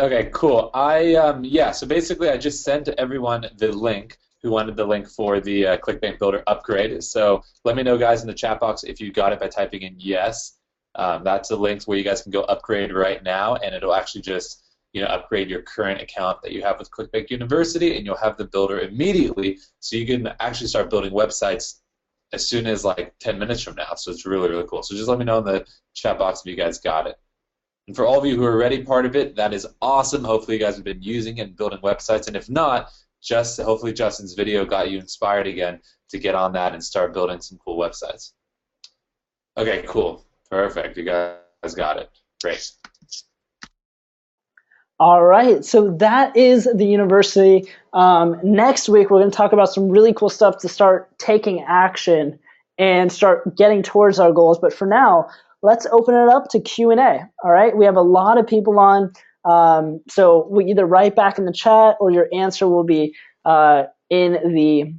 Okay, cool. So basically I just sent everyone the link who wanted the link for the ClickBank Builder upgrade. So let me know, guys, in the chat box if you got it by typing in yes. That's the link where you guys can go upgrade right now, and it'll actually just upgrade your current account that you have with ClickBank University, and you'll have the builder immediately, so you can actually start building websites as soon as like 10 minutes from now. So it's really, really cool. So just let me know in the chat box if you guys got it. And for all of you who are already part of it, that is awesome. Hopefully you guys have been using it and building websites. And if not, hopefully Justin's video got you inspired again to get on that and start building some cool websites. Okay, cool. Perfect. You guys got it. Great. All right, so that is the university. Next week, we're going to talk about some really cool stuff to start taking action and start getting towards our goals. But for now, let's open it up to Q&A. All right, we have a lot of people on, so we either write back in the chat or your answer will be in the.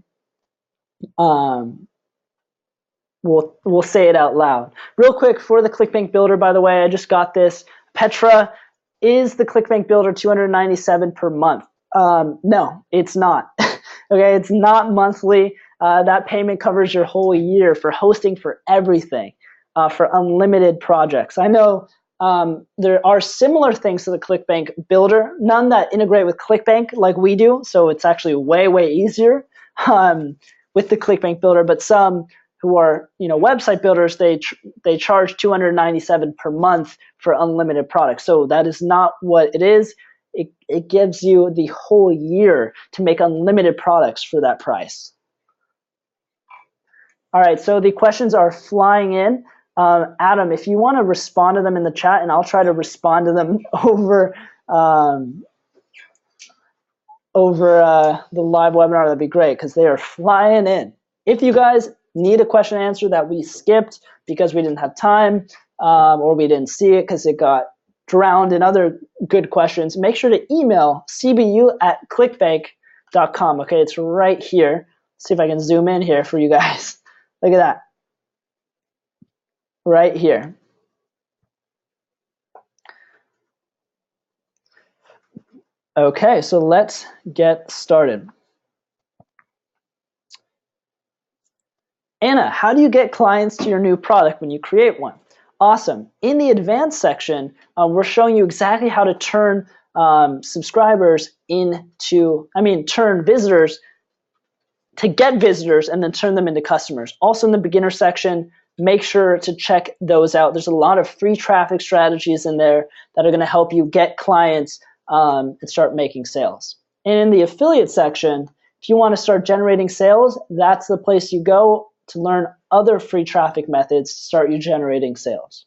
We'll say it out loud. Real quick, for the ClickBank Builder, by the way, I just got this. Petra, is the ClickBank Builder $297 per month? No, it's not. Okay, it's not monthly. That payment covers your whole year for hosting, for everything, for unlimited projects. I know there are similar things to the ClickBank Builder, none that integrate with ClickBank like we do, so it's actually way, way easier with the ClickBank Builder, but some who are website builders, they charge $297 per month for unlimited products. So that is not what it is. It gives you the whole year to make unlimited products for that price. All right, so the questions are flying in. Adam, if you want to respond to them in the chat, and I'll try to respond to them over the live webinar, that'd be great, because they are flying in. If you guys need a question and answer that we skipped because we didn't have time or we didn't see it because it got drowned in other good questions, make sure to email cbu@clickbank.com. Okay, it's right here. Let's see if I can zoom in here for you guys. Look at that. Right here. Okay, so let's get started. Anna, how do you get clients to your new product when you create one? Awesome. In the advanced section, we're showing you exactly how to turn subscribers turn visitors to get visitors and then turn them into customers. Also in the beginner section, make sure to check those out. There's a lot of free traffic strategies in there that are going to help you get clients and start making sales. And in the affiliate section, if you want to start generating sales, that's the place you go to learn other free traffic methods to start you generating sales.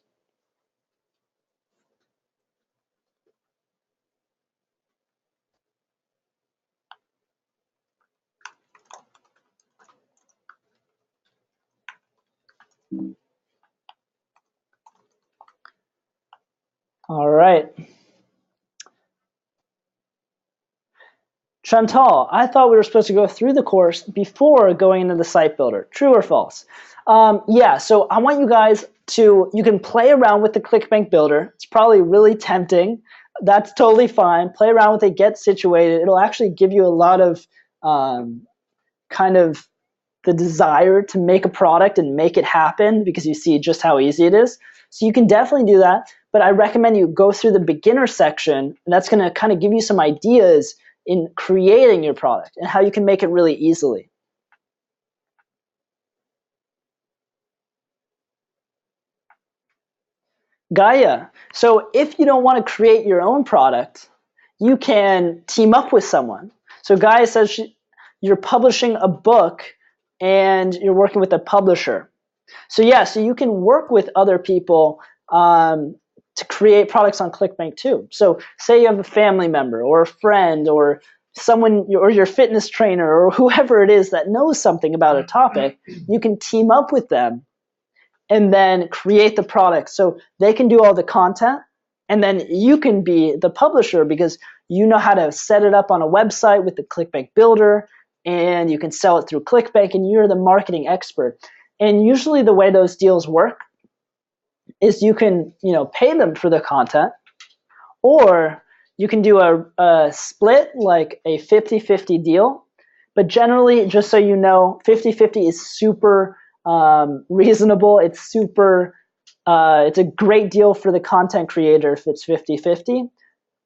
All right. Chantal, I thought we were supposed to go through the course before going into the site builder. True or false? Yeah, so I want you guys you can play around with the ClickBank builder. It's probably really tempting. That's totally fine. Play around with it, get situated. It'll actually give you a lot of kind of the desire to make a product and make it happen because you see just how easy it is. So you can definitely do that, but I recommend you go through the beginner section, and that's going to kind of give you some ideas in creating your product and how you can make it really easily. Gaia, so if you don't want to create your own product, you can team up with someone. So Gaia says you're publishing a book and you're working with a publisher. So yeah, so you can work with other people to create products on ClickBank too. So say you have a family member or a friend or someone, or your fitness trainer or whoever it is that knows something about a topic, you can team up with them and then create the product. So they can do all the content and then you can be the publisher because you know how to set it up on a website with the ClickBank builder and you can sell it through ClickBank and you're the marketing expert. And usually the way those deals work is you can pay them for the content, or you can do a split, like a 50-50 deal. But generally, just so you know, 50-50 is super reasonable. It's a great deal for the content creator if it's 50-50,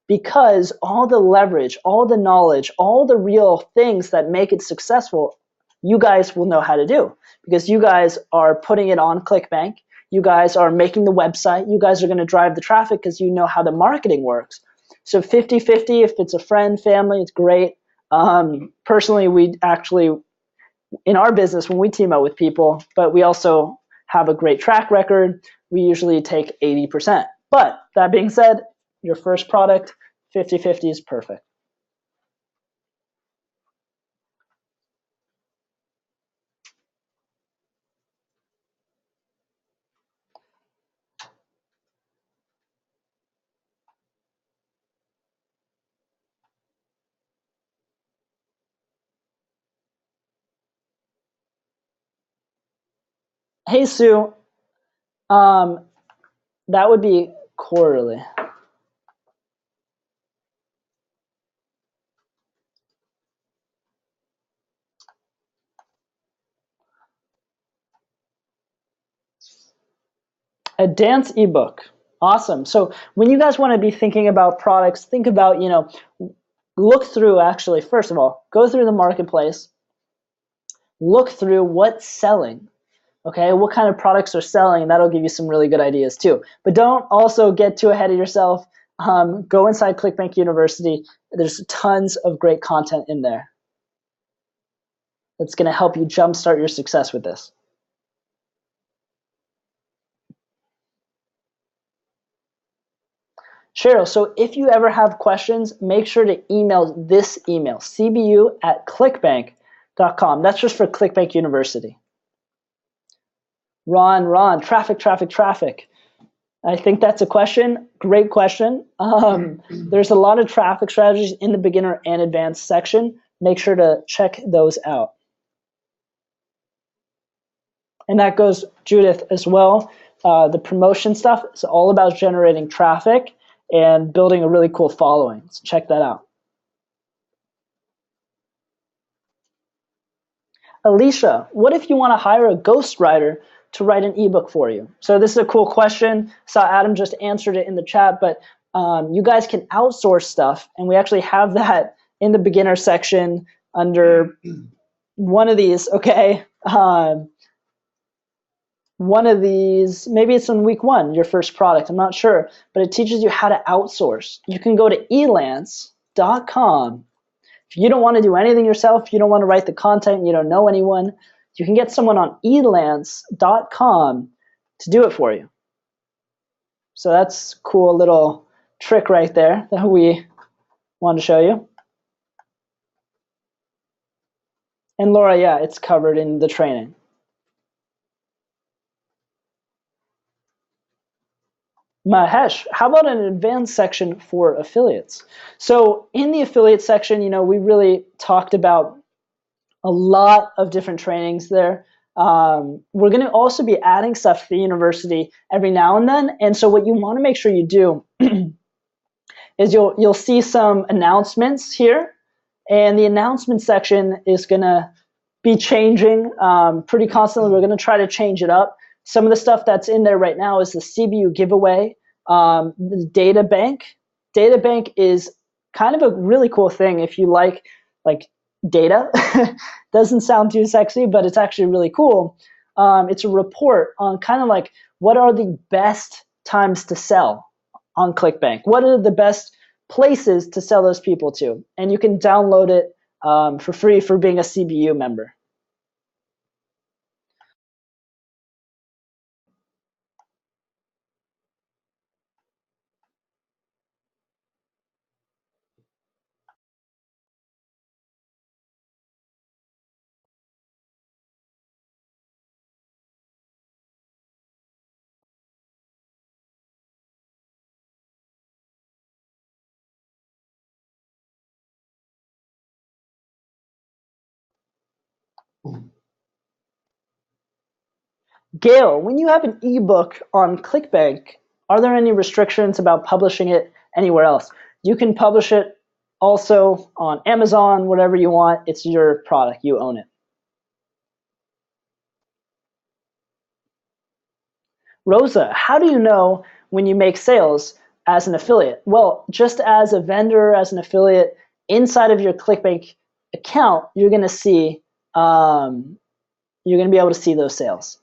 because all the leverage, all the knowledge, all the real things that make it successful, you guys will know how to do, because you guys are putting it on ClickBank. You guys are making the website. You guys are going to drive the traffic because you know how the marketing works. So 50-50, if it's a friend, family, it's great. Personally, we actually, in our business, when we team up with people, but we also have a great track record, we usually take 80%. But that being said, your first product, 50-50 is perfect. Hey, Sue, that would be quarterly. A dance ebook. Awesome. So when you guys want to be thinking about products, think about, look through, actually, first of all, go through the marketplace, look through what's selling. Okay, what kind of products are selling? That'll give you some really good ideas too. But don't also get too ahead of yourself. Go inside ClickBank University. There's tons of great content in there that's going to help you jumpstart your success with this. Cheryl, so if you ever have questions, make sure to email this email, cbu@clickbank.com. That's just for ClickBank University. Ron, traffic. I think that's a question. Great question. There's a lot of traffic strategies in the beginner and advanced section. Make sure to check those out. And that goes, Judith, as well. The promotion stuff is all about generating traffic and building a really cool following. So check that out. Alicia, what if you want to hire a ghostwriter to write an ebook for you? So this is a cool question. Saw Adam just answered it in the chat, but you guys can outsource stuff, and we actually have that in the beginner section under one of these, okay? One of these, maybe it's in week 1, your first product, I'm not sure, but it teaches you how to outsource. You can go to elance.com. If you don't want to do anything yourself, you don't want to write the content, you don't know anyone, you can get someone on elance.com to do it for you. So that's a cool little trick right there that we wanted to show you. And Laura, yeah, it's covered in the training. Mahesh, how about an advanced section for affiliates? So in the affiliate section, we really talked about a lot of different trainings there. We're going to also be adding stuff to the university every now and then. And so what you want to make sure you do is you'll see some announcements here. And the announcement section is going to be changing pretty constantly. We're going to try to change it up. Some of the stuff that's in there right now is the CBU giveaway, the data bank. Data bank is kind of a really cool thing if you like data. Doesn't sound too sexy, but it's actually really cool. It's a report on kind of like what are the best times to sell on ClickBank. What are the best places to sell those people to? And you can download it for free for being a CBU member. Gail, when you have an ebook on ClickBank, are there any restrictions about publishing it anywhere else? You can publish it also on Amazon, whatever you want. It's your product. You own it. Rosa, how do you know when you make sales as an affiliate? Well, just as a vendor, as an affiliate, inside of your ClickBank account, you're going to see, you're going to be able to see those sales.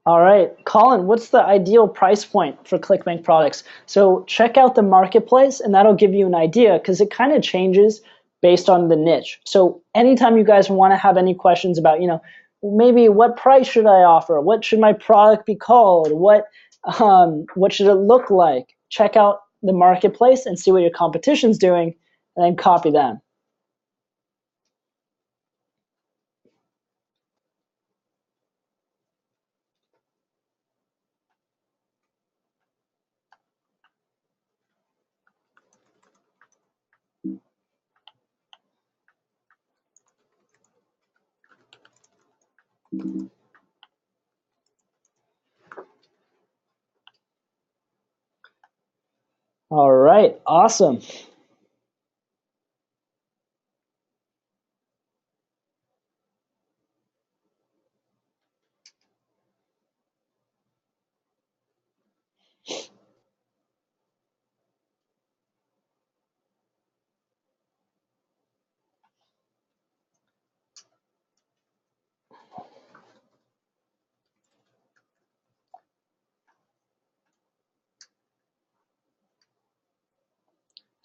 All right, Colin, what's the ideal price point for ClickBank products? So check out the marketplace, and that'll give you an idea because it kind of changes based on the niche. So anytime you guys want to have any questions about, maybe what price should I offer? What should my product be called? What should it look like? Check out the marketplace and see what your competition's doing, and then copy them. All right, awesome.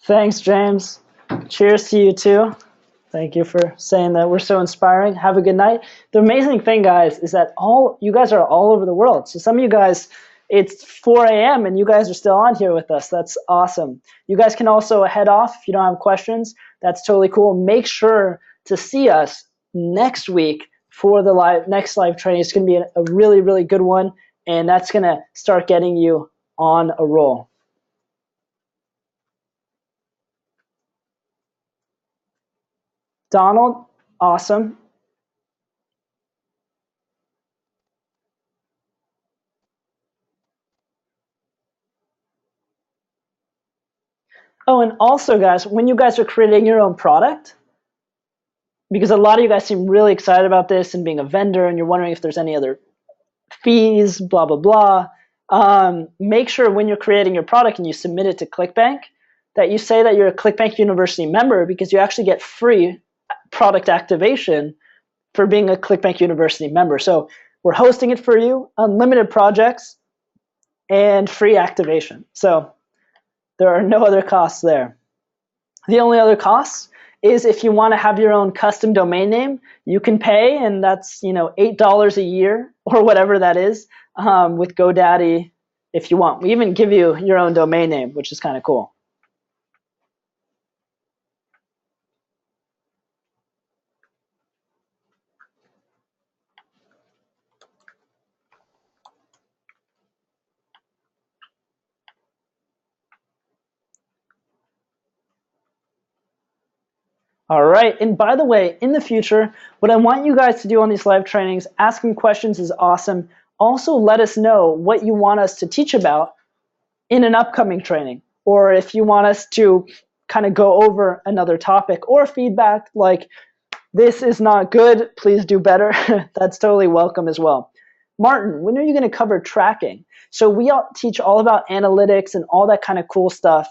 Thanks, James. Cheers to you too. Thank you for saying that. We're so inspiring. Have a good night. The amazing thing, guys, is that you guys are all over the world. So some of you guys, it's 4 a.m. and you guys are still on here with us. That's awesome. You guys can also head off if you don't have questions. That's totally cool. Make sure to see us next week for the next live training. It's going to be a really, really good one, and that's going to start getting you on a roll. Donald, awesome. Oh, and also, guys, when you guys are creating your own product, because a lot of you guys seem really excited about this and being a vendor, and you're wondering if there's any other fees, blah, blah, blah, make sure when you're creating your product and you submit it to ClickBank that you say that you're a ClickBank University member, because you actually get free product activation for being a ClickBank University member. So we're hosting it for you, unlimited projects, and free activation. So there are no other costs there. The only other costs is if you want to have your own custom domain name, you can pay, and that's $8 a year or whatever that is with GoDaddy if you want. We even give you your own domain name, which is kind of cool. All right, and by the way, in the future, what I want you guys to do on these live trainings, asking questions is awesome. Also, let us know what you want us to teach about in an upcoming training, or if you want us to kind of go over another topic, or feedback like, this is not good, please do better. That's totally welcome as well. Martin, when are you going to cover tracking? So we teach all about analytics and all that kind of cool stuff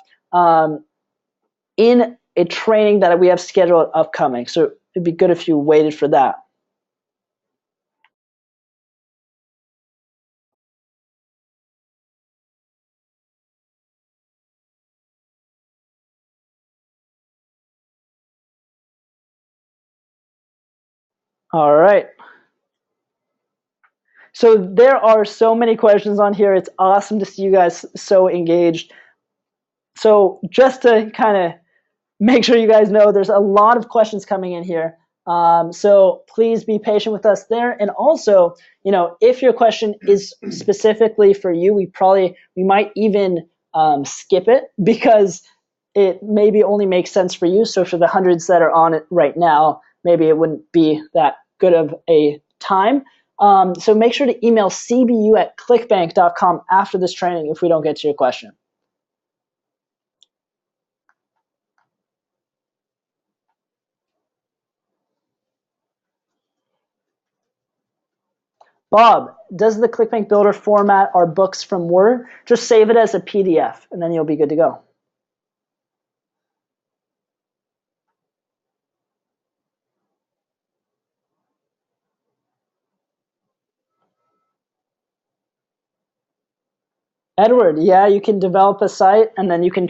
in a training that we have scheduled upcoming. So it'd be good if you waited for that. All right. So there are so many questions on here. It's awesome to see you guys so engaged. So just to kind of make sure you guys know, there's a lot of questions coming in here. So please be patient with us there. And also, if your question is specifically for you, we might even skip it, because it maybe only makes sense for you. So for the hundreds that are on it right now, maybe it wouldn't be that good of a time. So make sure to email cbu@clickbank.com after this training if we don't get to your question. Bob, does the ClickBank Builder format our books from Word? Just save it as a PDF, and then you'll be good to go. Edward, yeah, you can develop a site, and then you guys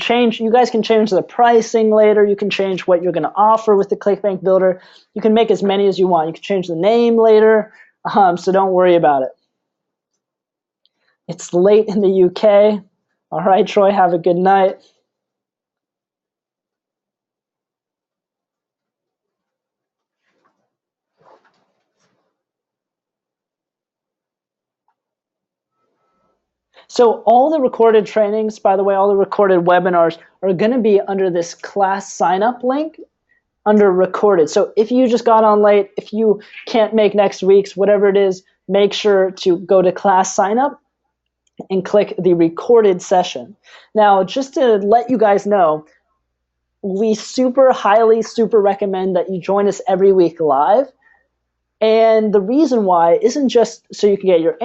can change the pricing later. You can change what you're going to offer with the ClickBank Builder. You can make as many as you want. You can change the name later, so don't worry about it. It's late in the UK. All right, Troy, have a good night. So all the recorded trainings, by the way, all the recorded webinars are going to be under this class sign up link under recorded. So if you just got on late, if you can't make next week's, whatever it is, make sure to go to class sign up and click the recorded session. Now, just to let you guys know, we super recommend that you join us every week live. And the reason why isn't just so you can get your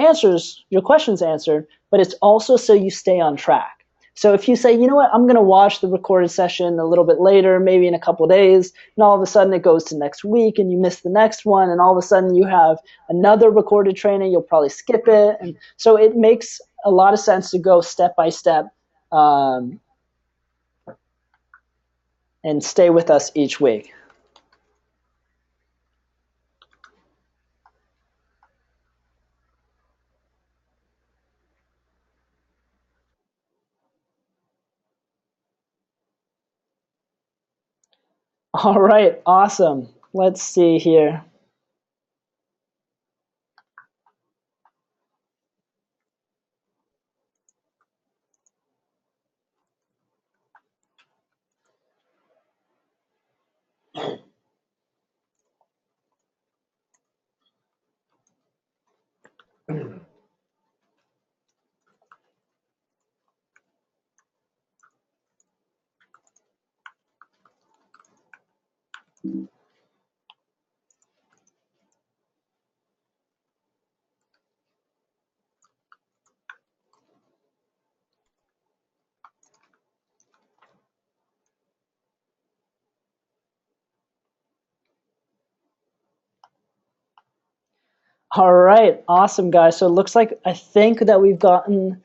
questions answered, but it's also so you stay on track. So if you say, you know what, I'm going to watch the recorded session a little bit later, maybe in a couple days, and all of a sudden it goes to next week and you miss the next one, and all of a sudden you have another recorded training, you'll probably skip it. And so it makes a lot of sense to go step by step and stay with us each week. All right, awesome. Let's see here. All right, awesome, guys. So it looks like I think that we've gotten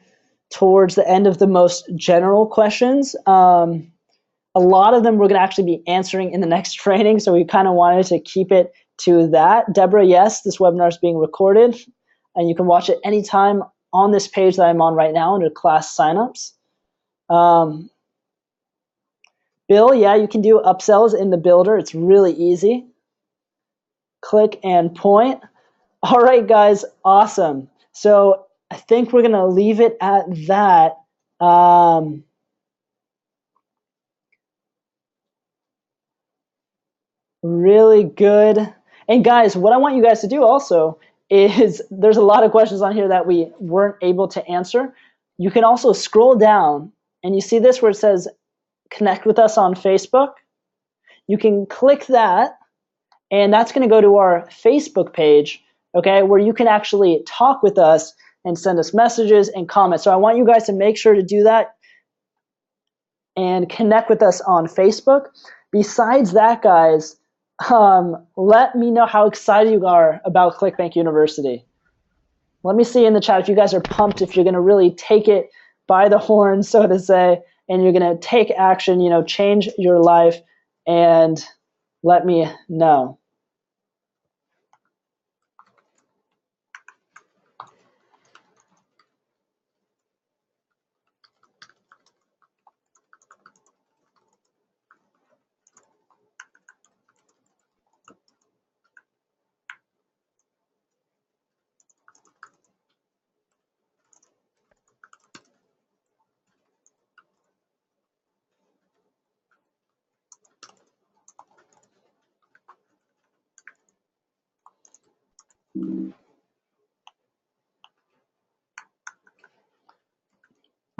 towards the end of the most general questions. A lot of them we're going to actually be answering in the next training, so we kind of wanted to keep it to that. Deborah, yes, this webinar is being recorded, and you can watch it anytime on this page that I'm on right now under class signups. Bill, yeah, you can do upsells in the builder. It's really easy. Click and point. All right, guys, awesome. So I think we're going to leave it at that. Really good. And guys, what I want you guys to do also is there's a lot of questions on here that we weren't able to answer. You can also scroll down and you see this where it says connect with us on Facebook. You can click that and that's going to go to our Facebook page, okay, where you can actually talk with us and send us messages and comments. So I want you guys to make sure to do that and connect with us on Facebook. Besides that, guys, let me know how excited you are about ClickBank University. Let me see in the chat if you guys are pumped, if you're going to really take it by the horn, so to say, and you're going to take action, change your life, and let me know.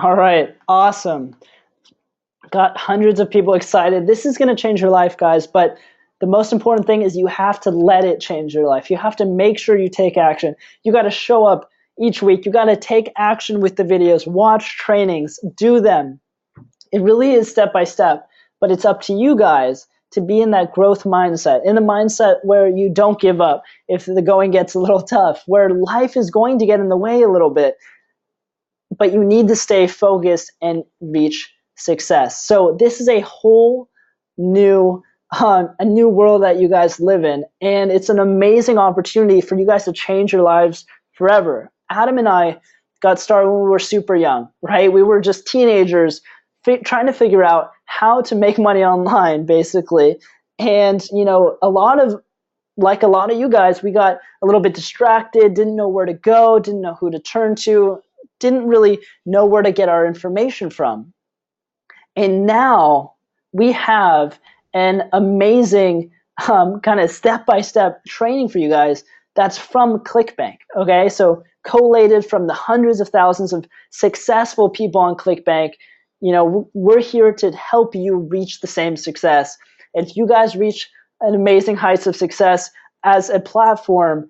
All right, awesome. Got hundreds of people excited. This is going to change your life, guys, but the most important thing is you have to let it change your life. You have to make sure you take action. You got to show up each week. You got to take action with the videos, watch trainings, do them. It really is step by step, but it's up to you guys to be in that growth mindset, in the mindset where you don't give up if the going gets a little tough, where life is going to get in the way a little bit, but you need to stay focused and reach success. So this is a whole new world that you guys live in, and it's an amazing opportunity for you guys to change your lives forever. Adam and I got started when we were super young, right? We were just teenagers trying to figure out how to make money online, basically. And a lot of you guys, we got a little bit distracted, didn't know where to go, didn't know who to turn to, didn't really know where to get our information from. And now we have an amazing kind of step-by-step training for you guys that's from ClickBank, okay? So collated from the hundreds of thousands of successful people on ClickBank. We're here to help you reach the same success. And if you guys reach an amazing heights of success as a platform,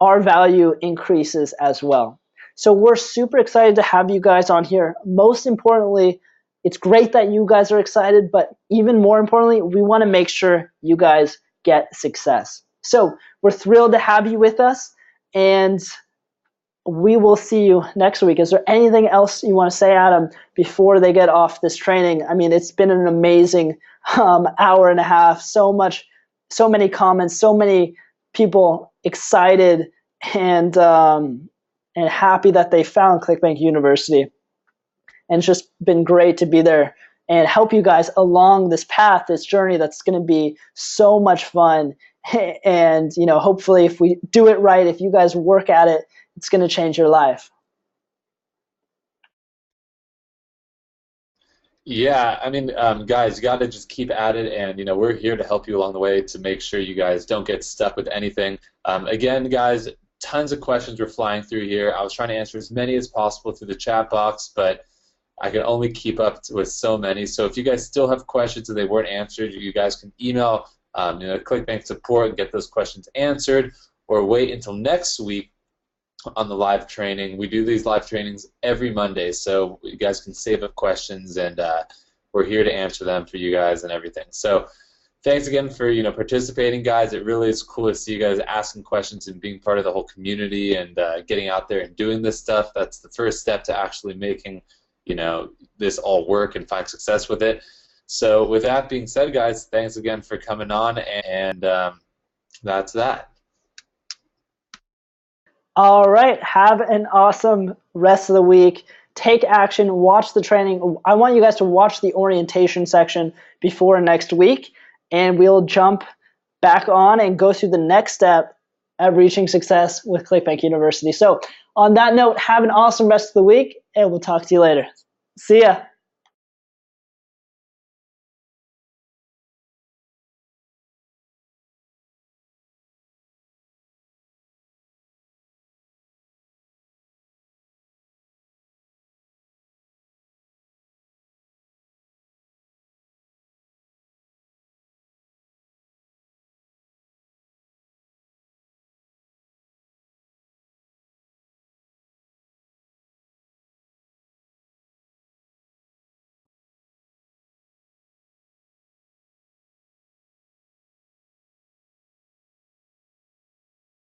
our value increases as well. So we're super excited to have you guys on here. Most importantly, it's great that you guys are excited, but even more importantly, we want to make sure you guys get success. So we're thrilled to have you with us, and we will see you next week. Is there anything else you want to say, Adam, before they get off this training? I mean, it's been an amazing hour and a half. So many comments, so many people excited and happy that they found ClickBank University. And it's just been great to be there and help you guys along this path, this journey that's going to be so much fun. And hopefully, if we do it right, if you guys work at it, it's going to change your life. Yeah, I mean, guys, you got to just keep at it, and we're here to help you along the way to make sure you guys don't get stuck with anything. Again, guys, tons of questions were flying through here. I was trying to answer as many as possible through the chat box, but I can only keep up with so many. So if you guys still have questions and they weren't answered, you guys can email ClickBank support and get those questions answered, or wait until next week on the live training. We do these live trainings every Monday, so you guys can save up questions, and we're here to answer them for you guys and everything. So thanks again for participating, guys. It really is cool to see you guys asking questions and being part of the whole community and getting out there and doing this stuff. That's the first step to actually making this all work and find success with it. So with that being said, guys, thanks again for coming on, and that's that. All right, have an awesome rest of the week. Take action, watch the training. I want you guys to watch the orientation section before next week, and we'll jump back on and go through the next step at reaching success with ClickBank University. So on that note, have an awesome rest of the week, and we'll talk to you later. See ya.